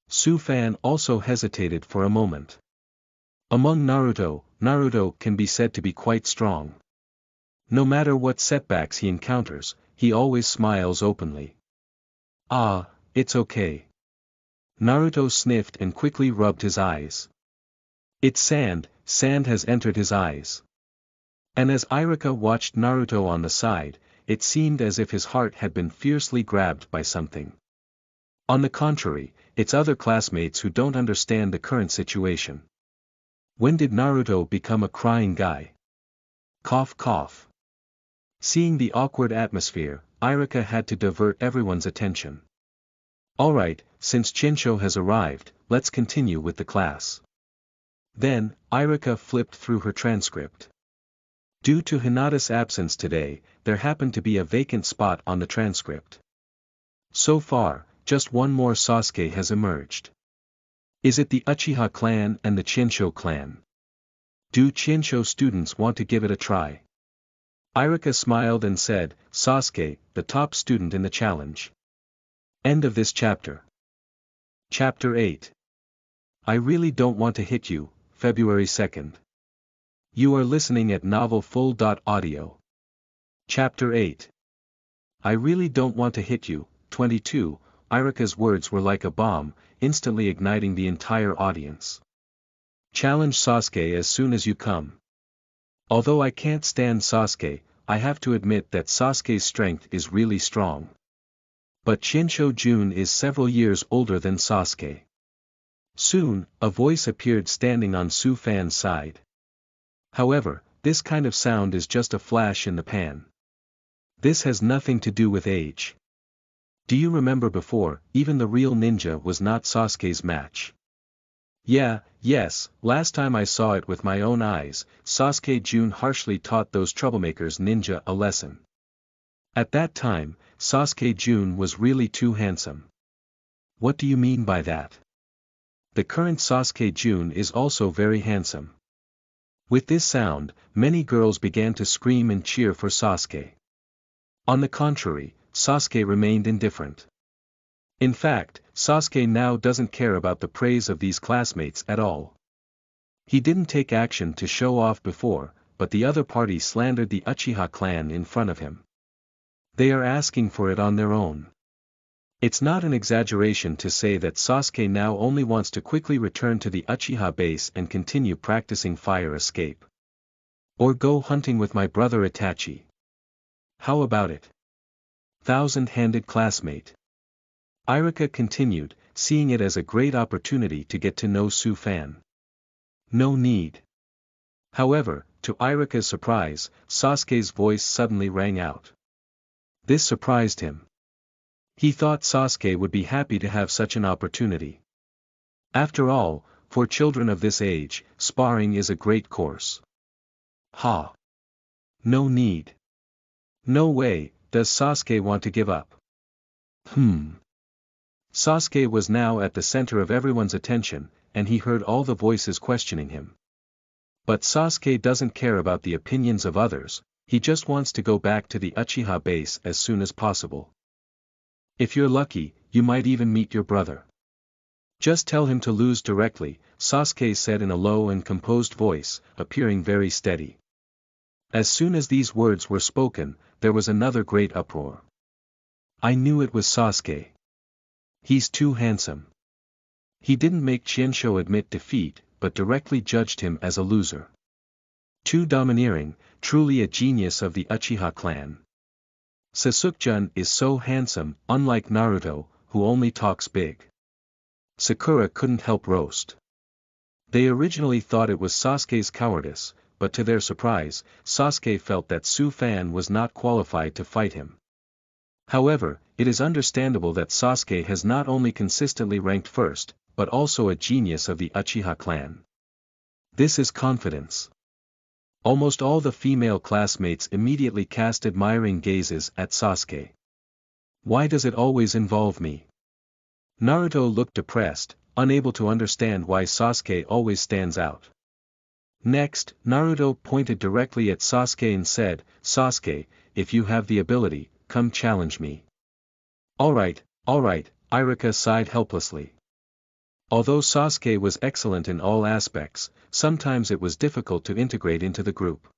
Su Fan also hesitated for a moment. Among Naruto can be said to be quite strong. No matter what setbacks he encounters, he always smiles openly. "Ah, it's okay." Naruto sniffed and quickly rubbed his eyes. "It's sand, sand has entered his eyes." And as Irika watched Naruto on the side, it seemed as if his heart had been fiercely grabbed by something. On the contrary, it's other classmates who don't understand the current situation. When did Naruto become a crying guy? Cough cough. Seeing the awkward atmosphere, Irika had to divert everyone's attention. Alright, since Chinsho has arrived, let's continue with the class. Then, Irika flipped through her transcript. Due to Hinata's absence today, there happened to be a vacant spot on the transcript. So far, just one more Sasuke has emerged. Is it the Uchiha clan and the Chinsho clan? Do Chinsho students want to give it a try? Irika smiled and said, Sasuke, the top student in the challenge. End of this chapter. Chapter 8. I really don't want to hit you, February 2nd. You are listening at novelfull.audio. Chapter 8. I really don't want to hit you, 22, Irika's words were like a bomb, instantly igniting the entire audience. Challenge Sasuke as soon as you come. Although I can't stand Sasuke, I have to admit that Sasuke's strength is really strong. But Chinsho Jun is several years older than Sasuke. Soon, a voice appeared standing on Su Fan's side. However, this kind of sound is just a flash in the pan. This has nothing to do with age. Do you remember before, even the real ninja was not Sasuke's match? Yes, last time I saw it with my own eyes, Sasuke Jun harshly taught those troublemakers ninja a lesson. At that time, Sasuke Jun was really too handsome. What do you mean by that? The current Sasuke Jun is also very handsome. With this sound, many girls began to scream and cheer for Sasuke. On the contrary, Sasuke remained indifferent. In fact, Sasuke now doesn't care about the praise of these classmates at all. He didn't take action to show off before, but the other party slandered the Uchiha clan in front of him. They are asking for it on their own. It's not an exaggeration to say that Sasuke now only wants to quickly return to the Uchiha base and continue practicing fire escape. Or go hunting with my brother Itachi. How about it? Thousand-handed classmate. Irika continued, seeing it as a great opportunity to get to know Su Fan. No need. However, to Irika's surprise, Sasuke's voice suddenly rang out. This surprised him. He thought Sasuke would be happy to have such an opportunity. After all, for children of this age, sparring is a great course. Ha! No need. No way, does Sasuke want to give up? Sasuke was now at the center of everyone's attention, and he heard all the voices questioning him. But Sasuke doesn't care about the opinions of others, he just wants to go back to the Uchiha base as soon as possible. If you're lucky, you might even meet your brother. Just tell him to lose directly, Sasuke said in a low and composed voice, appearing very steady. As soon as these words were spoken, there was another great uproar. I knew it was Sasuke. He's too handsome. He didn't make Chinsho admit defeat, but directly judged him as a loser. Too domineering, truly a genius of the Uchiha clan. Sasuke-jun is so handsome, unlike Naruto, who only talks big. Sakura couldn't help roast. They originally thought it was Sasuke's cowardice, but to their surprise, Sasuke felt that Su Fan was not qualified to fight him. However, it is understandable that Sasuke has not only consistently ranked first, but also a genius of the Uchiha clan. This is confidence. Almost all the female classmates immediately cast admiring gazes at Sasuke. Why does it always involve me? Naruto looked depressed, unable to understand why Sasuke always stands out. Next, Naruto pointed directly at Sasuke and said, Sasuke, if you have the ability, come challenge me. Alright, Irika sighed helplessly. Although Sasuke was excellent in all aspects, sometimes it was difficult to integrate into the group.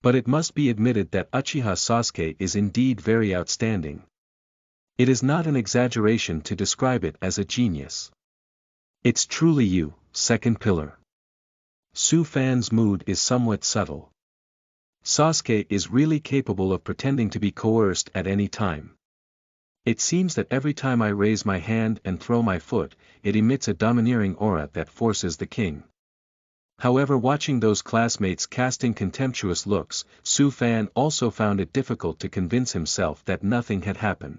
But it must be admitted that Uchiha Sasuke is indeed very outstanding. It is not an exaggeration to describe it as a genius. It's truly you, second pillar. Su Fan's mood is somewhat subtle. Sasuke is really capable of pretending to be coerced at any time. It seems that every time I raise my hand and throw my foot, it emits a domineering aura that forces the king. However, watching those classmates casting contemptuous looks, Su-fan also found it difficult to convince himself that nothing had happened.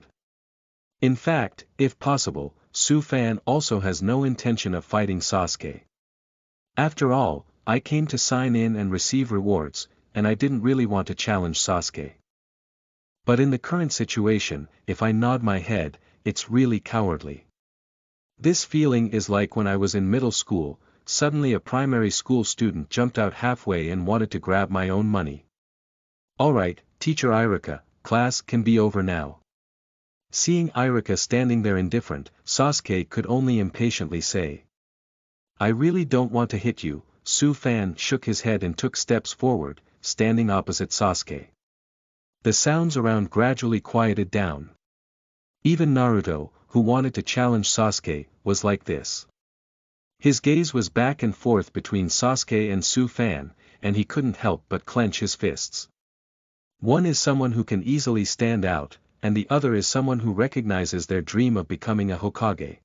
In fact, if possible, Su-fan also has no intention of fighting Sasuke. After all, I came to sign in and receive rewards, and I didn't really want to challenge Sasuke. But in the current situation, if I nod my head, it's really cowardly. This feeling is like when I was in middle school, suddenly a primary school student jumped out halfway and wanted to grab my own money. Alright, Teacher Irika, class can be over now. Seeing Irika standing there indifferent, Sasuke could only impatiently say. I really don't want to hit you. Su-fan shook his head and took steps forward, standing opposite Sasuke. The sounds around gradually quieted down. Even Naruto, who wanted to challenge Sasuke, was like this. His gaze was back and forth between Sasuke and Su-fan, and he couldn't help but clench his fists. One is someone who can easily stand out, and the other is someone who recognizes their dream of becoming a Hokage.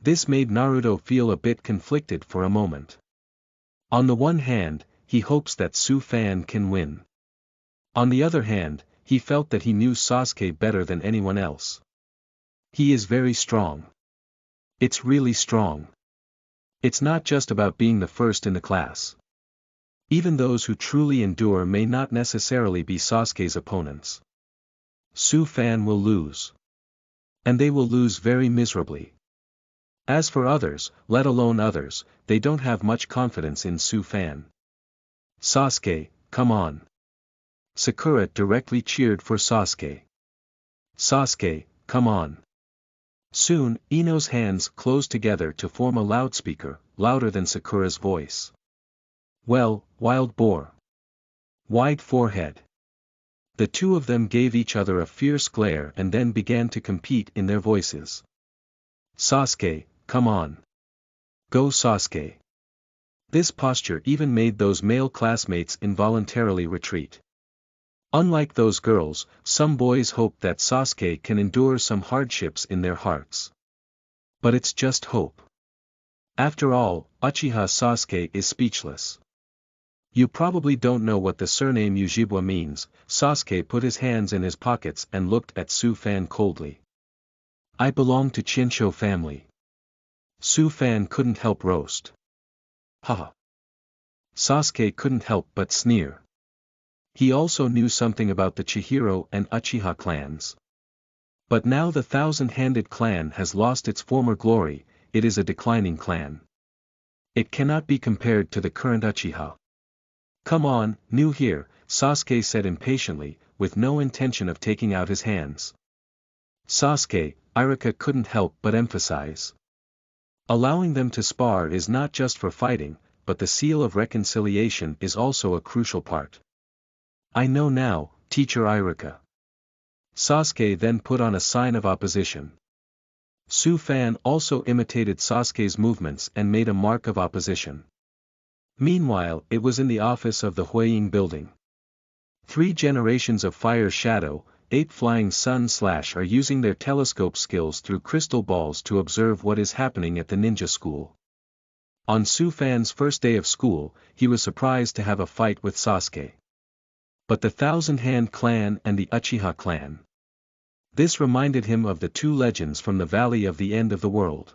This made Naruto feel a bit conflicted for a moment. On the one hand, he hopes that Su-fan can win. On the other hand, he felt that he knew Sasuke better than anyone else. He is very strong. It's really strong. It's not just about being the first in the class. Even those who truly endure may not necessarily be Sasuke's opponents. Su-fan will lose. And they will lose very miserably. As for others, let alone others, they don't have much confidence in Su-fan. Sasuke, come on. Sakura directly cheered for Sasuke. Sasuke, come on. Soon, Ino's hands closed together to form a loudspeaker, louder than Sakura's voice. Well, wild boar. Wide forehead. The two of them gave each other a fierce glare and then began to compete in their voices. Sasuke, come on. Go Sasuke. This posture even made those male classmates involuntarily retreat. Unlike those girls, some boys hope that Sasuke can endure some hardships in their hearts. But it's just hope. After all, Uchiha Sasuke is speechless. You probably don't know what the surname Uchiha means. Sasuke put his hands in his pockets and looked at Su-fan coldly. I belong to Chincho family. Su-fan couldn't help roast. Haha. Sasuke couldn't help but sneer. He also knew something about the Chihiro and Uchiha clans. But now the thousand-handed clan has lost its former glory, it is a declining clan. It cannot be compared to the current Uchiha. Come on, new here, Sasuke said impatiently, with no intention of taking out his hands. Sasuke, Irika couldn't help but emphasize. Allowing them to spar is not just for fighting, but the seal of reconciliation is also a crucial part. I know now, Teacher Irika. Sasuke then put on a sign of opposition. Su-fan also imitated Sasuke's movements and made a mark of opposition. Meanwhile, it was in the office of the Huaying Building. 3 generations of Fire Shadow, 8 Flying Sun / are using their telescope skills through crystal balls to observe what is happening at the ninja school. On Su-fan's first day of school, he was surprised to have a fight with Sasuke. But the Thousand Hand clan and the Uchiha clan. This reminded him of the 2 legends from the Valley of the End of the World.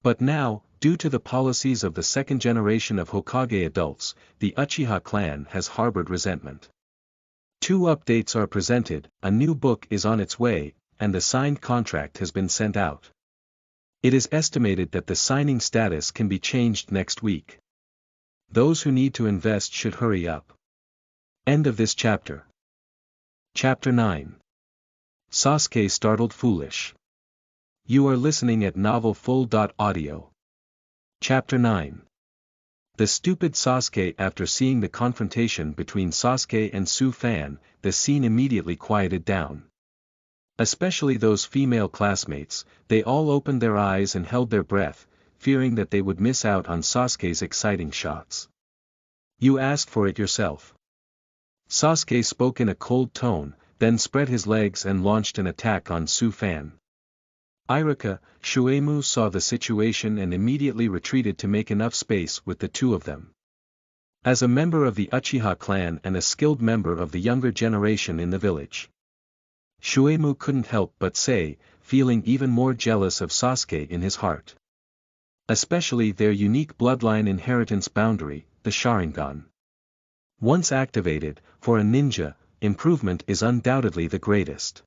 But now, due to the policies of the second generation of Hokage adults, the Uchiha clan has harbored resentment. 2 updates are presented, a new book is on its way, and the signed contract has been sent out. It is estimated that the signing status can be changed next week. Those who need to invest should hurry up. End of this chapter. Chapter 9. Sasuke Startled Foolish. You are listening at novelfull.audio. Chapter 9. The stupid Sasuke. After seeing the confrontation between Sasuke and Su-fan, the scene immediately quieted down. Especially those female classmates, they all opened their eyes and held their breath, fearing that they would miss out on Sasuke's exciting shots. You asked for it yourself. Sasuke spoke in a cold tone, then spread his legs and launched an attack on Su Fan. Iruka, Shueimu saw the situation and immediately retreated to make enough space with the two of them. As a member of the Uchiha clan and a skilled member of the younger generation in the village, Shueimu couldn't help but say, feeling even more jealous of Sasuke in his heart. Especially their unique bloodline inheritance boundary, the Sharingan. Once activated, for a ninja, improvement is undoubtedly the greatest.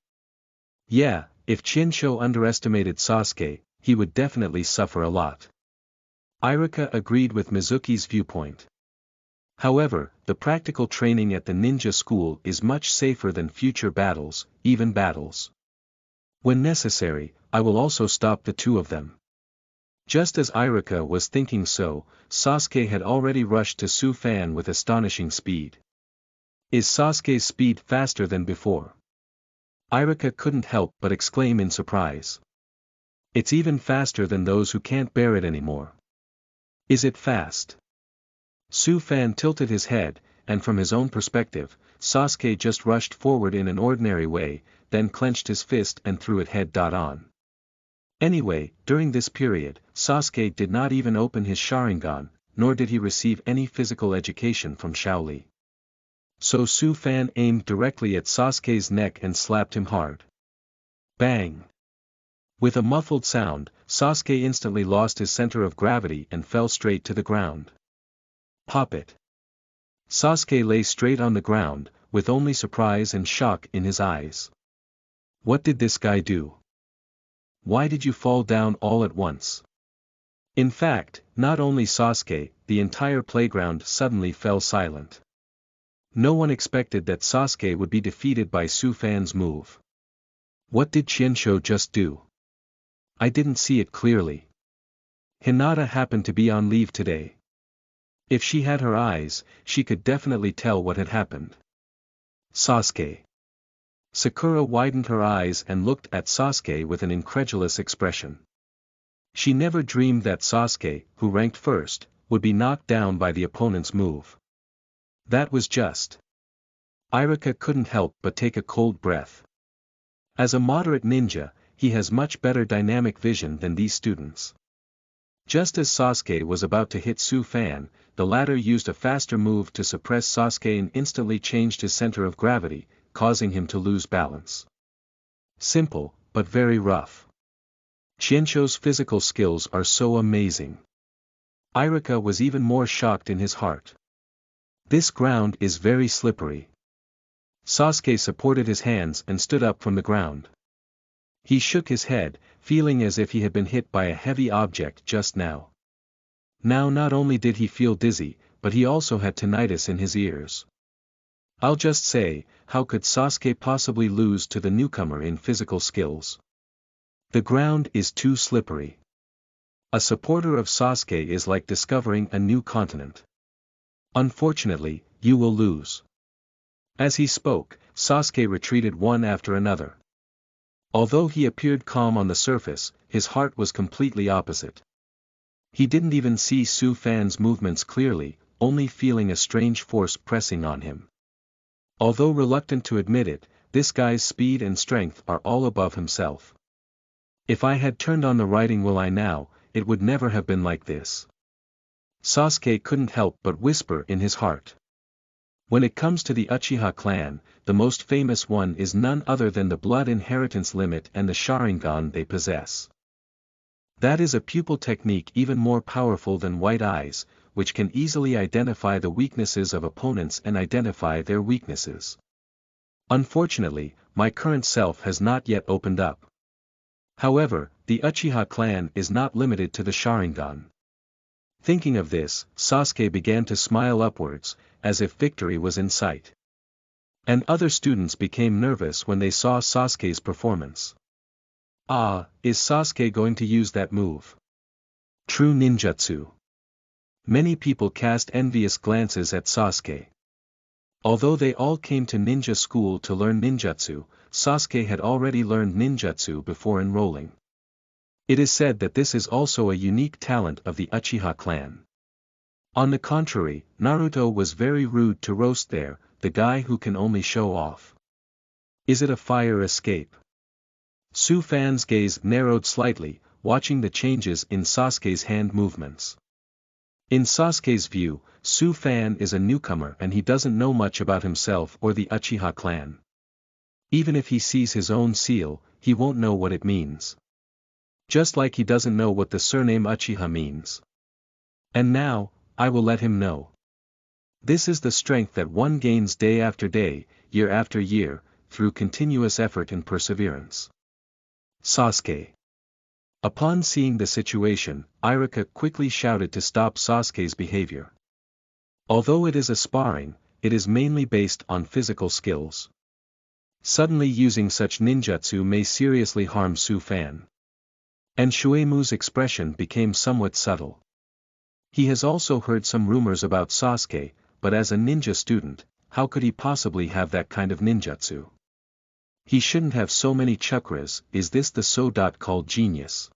Yeah, if Chinsho underestimated Sasuke, he would definitely suffer a lot. Iruka agreed with Mizuki's viewpoint. However, the practical training at the ninja school is much safer than future battles, even battles. When necessary, I will also stop the two of them. Just as Iruka was thinking so, Sasuke had already rushed to Su Fan with astonishing speed. Is Sasuke's speed faster than before? Iruka couldn't help but exclaim in surprise. It's even faster than those who can't bear it anymore. Is it fast? Su Fan tilted his head, and from his own perspective, Sasuke just rushed forward in an ordinary way, then clenched his fist and threw it head-on. Anyway, during this period, Sasuke did not even open his Sharingan, nor did he receive any physical education from Shaoli. So Su Fan aimed directly at Sasuke's neck and slapped him hard. Bang! With a muffled sound, Sasuke instantly lost his center of gravity and fell straight to the ground. Pop it! Sasuke lay straight on the ground, with only surprise and shock in his eyes. What did this guy do? Why did you fall down all at once? In fact, not only Sasuke, the entire playground suddenly fell silent. No one expected that Sasuke would be defeated by Su Fan's move. What did Chinsho just do? I didn't see it clearly. Hinata happened to be on leave today. If she had her eyes, she could definitely tell what had happened. Sasuke. Sakura widened her eyes and looked at Sasuke with an incredulous expression. She never dreamed that Sasuke, who ranked first, would be knocked down by the opponent's move. That was just. Iruka couldn't help but take a cold breath. As a moderate ninja, he has much better dynamic vision than these students. Just as Sasuke was about to hit Su Fan, the latter used a faster move to suppress Sasuke and instantly changed his center of gravity, causing him to lose balance. Simple, but very rough. Chinsho's physical skills are so amazing. Iruka was even more shocked in his heart. This ground is very slippery. Sasuke supported his hands and stood up from the ground. He shook his head, feeling as if he had been hit by a heavy object just now. Now not only did he feel dizzy, but he also had tinnitus in his ears. I'll just say, how could Sasuke possibly lose to the newcomer in physical skills? The ground is too slippery. A supporter of Sasuke is like discovering a new continent. Unfortunately, you will lose. As he spoke, Sasuke retreated one after another. Although he appeared calm on the surface, his heart was completely opposite. He didn't even see Su Fan's movements clearly, only feeling a strange force pressing on him. Although reluctant to admit it, this guy's speed and strength are all above himself. If I had turned on the writing will I now, it would never have been like this. Sasuke couldn't help but whisper in his heart. When it comes to the Uchiha clan, the most famous one is none other than the blood inheritance limit and the Sharingan they possess. That is a pupil technique even more powerful than white eyes, which can easily identify the weaknesses of opponents and identify their weaknesses. Unfortunately, my current self has not yet opened up. However, the Uchiha clan is not limited to the Sharingan. Thinking of this, Sasuke began to smile upwards, as if victory was in sight. And other students became nervous when they saw Sasuke's performance. Ah, is Sasuke going to use that move? True ninjutsu. Many people cast envious glances at Sasuke. Although they all came to ninja school to learn ninjutsu, Sasuke had already learned ninjutsu before enrolling. It is said that this is also a unique talent of the Uchiha clan. On the contrary, Naruto was very rude to roast there, the guy who can only show off. Is it a fire escape? Su Fan's gaze narrowed slightly, watching the changes in Sasuke's hand movements. In Sasuke's view, Su Fan is a newcomer and he doesn't know much about himself or the Uchiha clan. Even if he sees his own seal, he won't know what it means. Just like he doesn't know what the surname Uchiha means. And now, I will let him know. This is the strength that one gains day after day, year after year, through continuous effort and perseverance. Sasuke. Upon seeing the situation, Iruka quickly shouted to stop Sasuke's behavior. Although it is a sparring, it is mainly based on physical skills. Suddenly using such ninjutsu may seriously harm Su Fan. And Shuemu's expression became somewhat subtle. He has also heard some rumors about Sasuke, but as a ninja student, how could he possibly have that kind of ninjutsu? He shouldn't have so many chakras. Is this the so-called genius?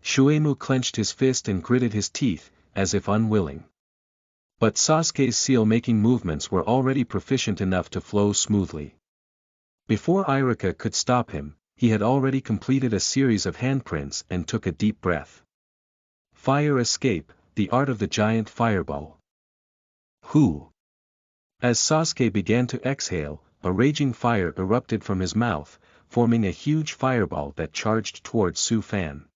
Shuemu clenched his fist and gritted his teeth, as if unwilling. But Sasuke's seal-making movements were already proficient enough to flow smoothly. Before Iruka could stop him, he had already completed a series of handprints and took a deep breath. Fire escape, the art of the giant fireball. Who? As Sasuke began to exhale, a raging fire erupted from his mouth, forming a huge fireball that charged towards Su Fan.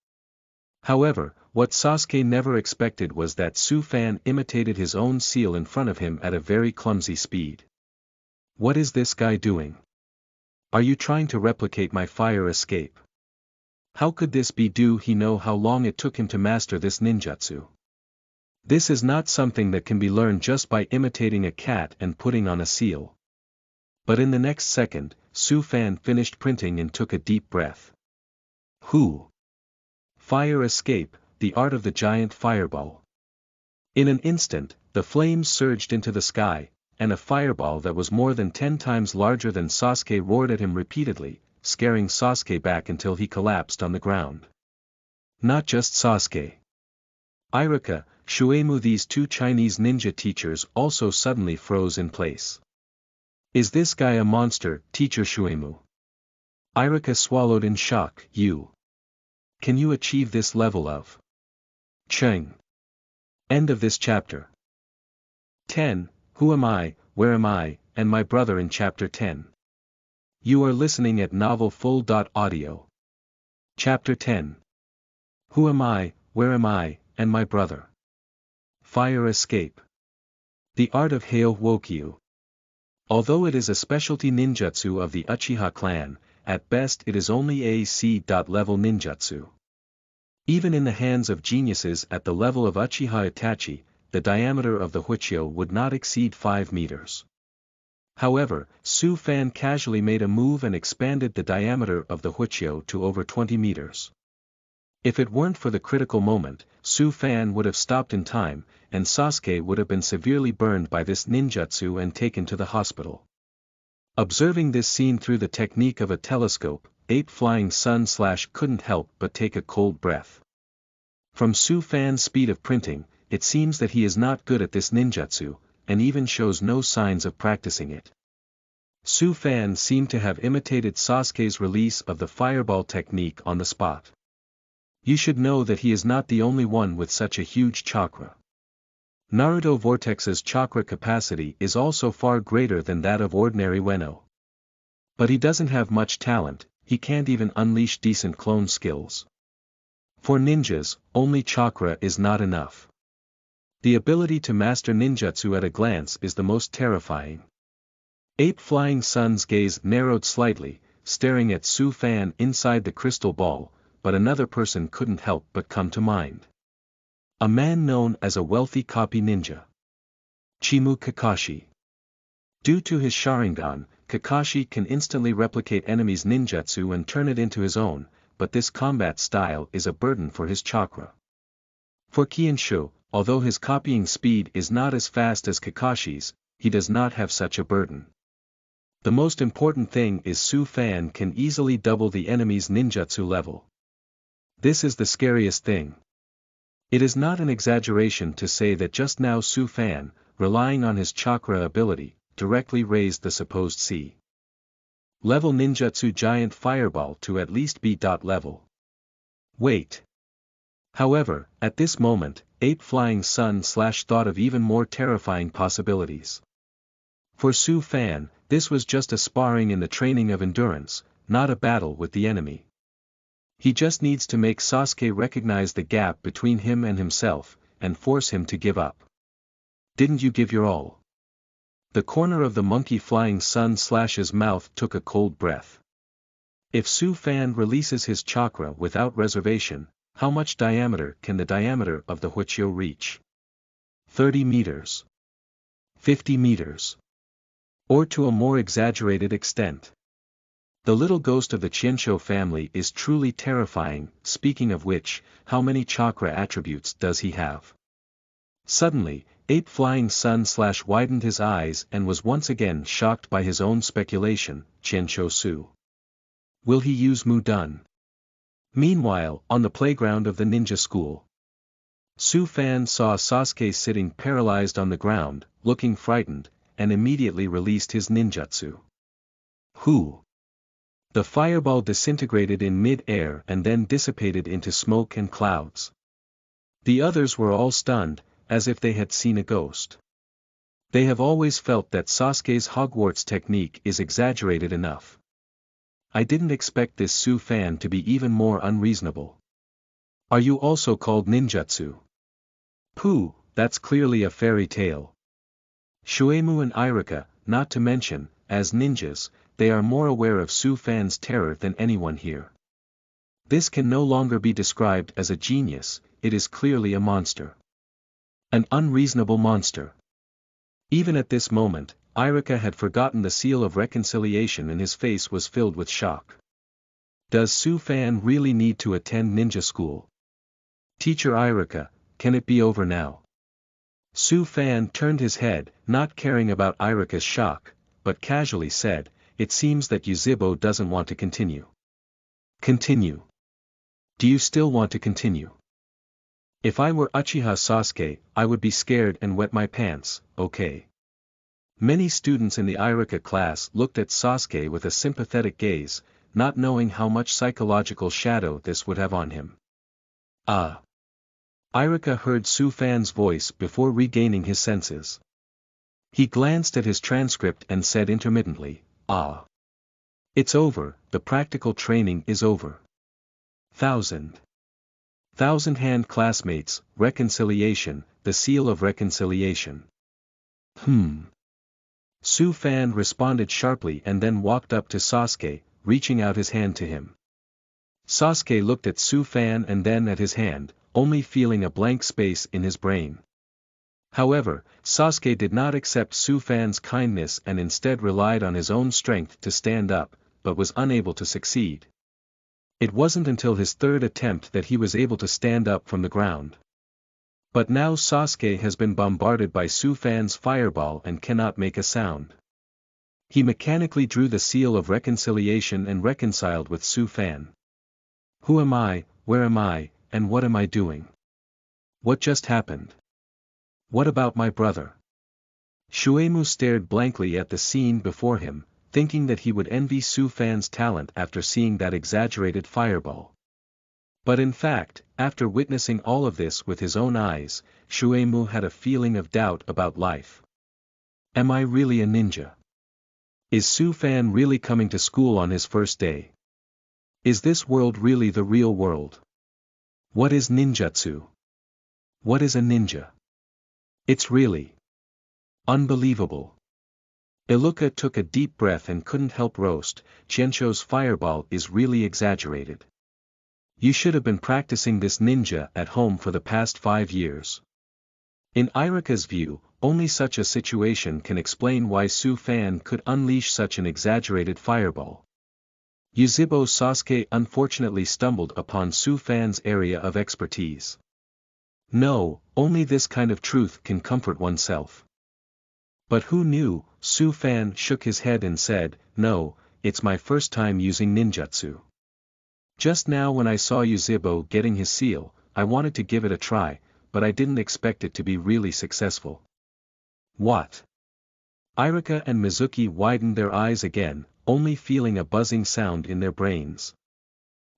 However, what Sasuke never expected was that Su Fan imitated his own seal in front of him at a very clumsy speed. What is this guy doing? Are you trying to replicate my fire escape? How could this be? Do he know how long it took him to master this ninjutsu? This is not something that can be learned just by imitating a cat and putting on a seal. But in the next second, Su Fan finished printing and took a deep breath. Who? Fire escape, the art of the giant fireball. In an instant, the flames surged into the sky, and a fireball that was more than 10 times larger than Sasuke roared at him repeatedly, scaring Sasuke back until he collapsed on the ground. Not just Sasuke. Iruka, Shuemu, these two Chinese ninja teachers also suddenly froze in place. Is this guy a monster, Teacher Shuemu? Iruka swallowed in shock. You. Can you achieve this level of Cheng? End of this chapter. 10. Who am I, where am I, and my brother in Chapter 10. You are listening at novelfull.audio. Chapter 10. Who am I, where am I, and my brother? Fire escape. The art of Heiō Wokyu. Although it is a specialty ninjutsu of the Uchiha clan, at best it is only a C-level ninjutsu. Even in the hands of geniuses at the level of Uchiha Itachi, the diameter of the Huichyo would not exceed 5 meters. However, Su Fan casually made a move and expanded the diameter of the Huichyo to over 20 meters. If it weren't for the critical moment, Su Fan would have stopped in time, and Sasuke would have been severely burned by this ninjutsu and taken to the hospital. Observing this scene through the technique of a telescope, Ape Flying Sun / couldn't help but take a cold breath. From Su Fan's speed of printing, it seems that he is not good at this ninjutsu, and even shows no signs of practicing it. Su Fan seemed to have imitated Sasuke's release of the fireball technique on the spot. You should know that he is not the only one with such a huge chakra. Naruto Vortex's chakra capacity is also far greater than that of ordinary Ueno. But he doesn't have much talent, he can't even unleash decent clone skills. For ninjas, only chakra is not enough. The ability to master ninjutsu at a glance is the most terrifying. Ape Flying Sun's gaze narrowed slightly, staring at Su Fan inside the crystal ball, but another person couldn't help but come to mind. A man known as a wealthy copy ninja. Chimu Kakashi. Due to his Sharingan, Kakashi can instantly replicate enemies' ninjutsu and turn it into his own, but this combat style is a burden for his chakra. For Kinshu, although his copying speed is not as fast as Kakashi's, he does not have such a burden. The most important thing is Su Fan can easily double the enemy's ninjutsu level. This is the scariest thing. It is not an exaggeration to say that just now Su Fan, relying on his chakra ability, directly raised the supposed C-level ninjutsu giant fireball to at least B.level. Wait. However, at this moment, Ape Flying Sun thought of even more terrifying possibilities. For Su Fan, this was just a sparring in the training of endurance, not a battle with the enemy. He just needs to make Sasuke recognize the gap between him and himself, and force him to give up. Didn't you give your all? The corner of the monkey Flying Sun's mouth took a cold breath. If Su Fan releases his chakra without reservation, how much diameter can the diameter of the Uchiha reach? 30 meters. 50 meters. Or to a more exaggerated extent. The little ghost of the Qianshou family is truly terrifying. Speaking of which, how many chakra attributes does he have? Suddenly, Ape Flying Sun widened his eyes and was once again shocked by his own speculation. Qianshou Su. Will he use Mudun? Meanwhile, on the playground of the ninja school, Su Fan saw Sasuke sitting paralyzed on the ground, looking frightened, and immediately released his ninjutsu. Who? The fireball disintegrated in mid-air and then dissipated into smoke and clouds. The others were all stunned, as if they had seen a ghost. They have always felt that Sasuke's Hogwarts technique is exaggerated enough. I didn't expect this Su Fan to be even more unreasonable. Are you also called ninjutsu? Pooh, that's clearly a fairy tale. Shuemu and Irika, not to mention, as ninjas, they are more aware of Su Fan's terror than anyone here. This can no longer be described as a genius, it is clearly a monster. An unreasonable monster. Even at this moment, Irika had forgotten the seal of reconciliation and his face was filled with shock. Does Su Fan really need to attend ninja school? Teacher Irika, can it be over now? Su Fan turned his head, not caring about Irika's shock, but casually said, it seems that Yuzhibo doesn't want to continue. Continue. Do you still want to continue? If I were Uchiha Sasuke, I would be scared and wet my pants, okay? Many students in the Irika class looked at Sasuke with a sympathetic gaze, not knowing how much psychological shadow this would have on him. Ah. Irika heard Su Fan's voice before regaining his senses. He glanced at his transcript and said intermittently, ah. It's over, the practical training is over. Thousand hand classmates, reconciliation, the seal of reconciliation. Su Fan responded sharply and then walked up to Sasuke, reaching out his hand to him. Sasuke looked at Su Fan and then at his hand, only feeling a blank space in his brain. However, Sasuke did not accept Su Fan's kindness and instead relied on his own strength to stand up, but was unable to succeed. It wasn't until his third attempt that he was able to stand up from the ground. But now Sasuke has been bombarded by Su Fan's fireball and cannot make a sound. He mechanically drew the seal of reconciliation and reconciled with Su Fan. Who am I, where am I, and what am I doing? What just happened? What about my brother? Shuemu stared blankly at the scene before him, thinking that he would envy Su Fan's talent after seeing that exaggerated fireball. But in fact, after witnessing all of this with his own eyes, Shuemu had a feeling of doubt about life. Am I really a ninja? Is Su Fan really coming to school on his first day? Is this world really the real world? What is ninjutsu? What is a ninja? It's really unbelievable. Iluka took a deep breath and couldn't help roast. Qianshou's fireball is really exaggerated. You should have been practicing this ninja at home for the past 5 years. In Irika's view, only such a situation can explain why Su Fan could unleash such an exaggerated fireball. Yuzhibo Sasuke unfortunately stumbled upon Su Fan's area of expertise. No, only this kind of truth can comfort oneself. But who knew? Su Fan shook his head and said, no, it's my first time using ninjutsu. Just now when I saw Yuzhibo getting his seal, I wanted to give it a try, but I didn't expect it to be really successful. What? Irika and Mizuki widened their eyes again, only feeling a buzzing sound in their brains.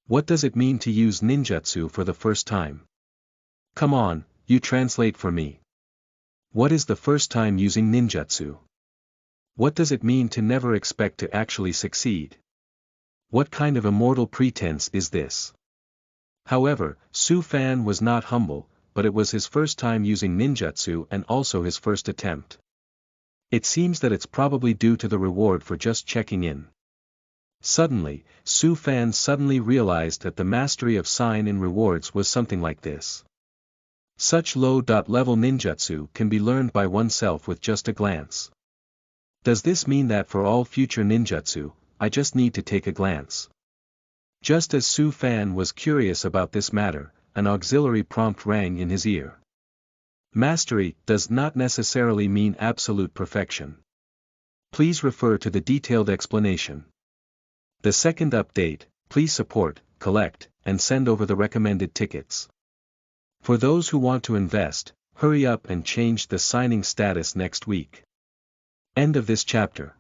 What does it mean to use ninjutsu for the first time? Come on, you translate for me. What is the first time using ninjutsu? What does it mean to never expect to actually succeed? What kind of immortal pretense is this? However, Su Fan was not humble, but it was his first time using ninjutsu and also his first attempt. It seems that it's probably due to the reward for just checking in. Suddenly, Su Fan suddenly realized that the mastery of sign in rewards was something like this. Such low-level ninjutsu can be learned by oneself with just a glance. Does this mean that for all future ninjutsu, I just need to take a glance? Just as Su Fan was curious about this matter, an auxiliary prompt rang in his ear. Mastery does not necessarily mean absolute perfection. Please refer to the detailed explanation. The second update, please support, collect, and send over the recommended tickets. For those who want to invest, hurry up and change the signing status next week. End of this chapter.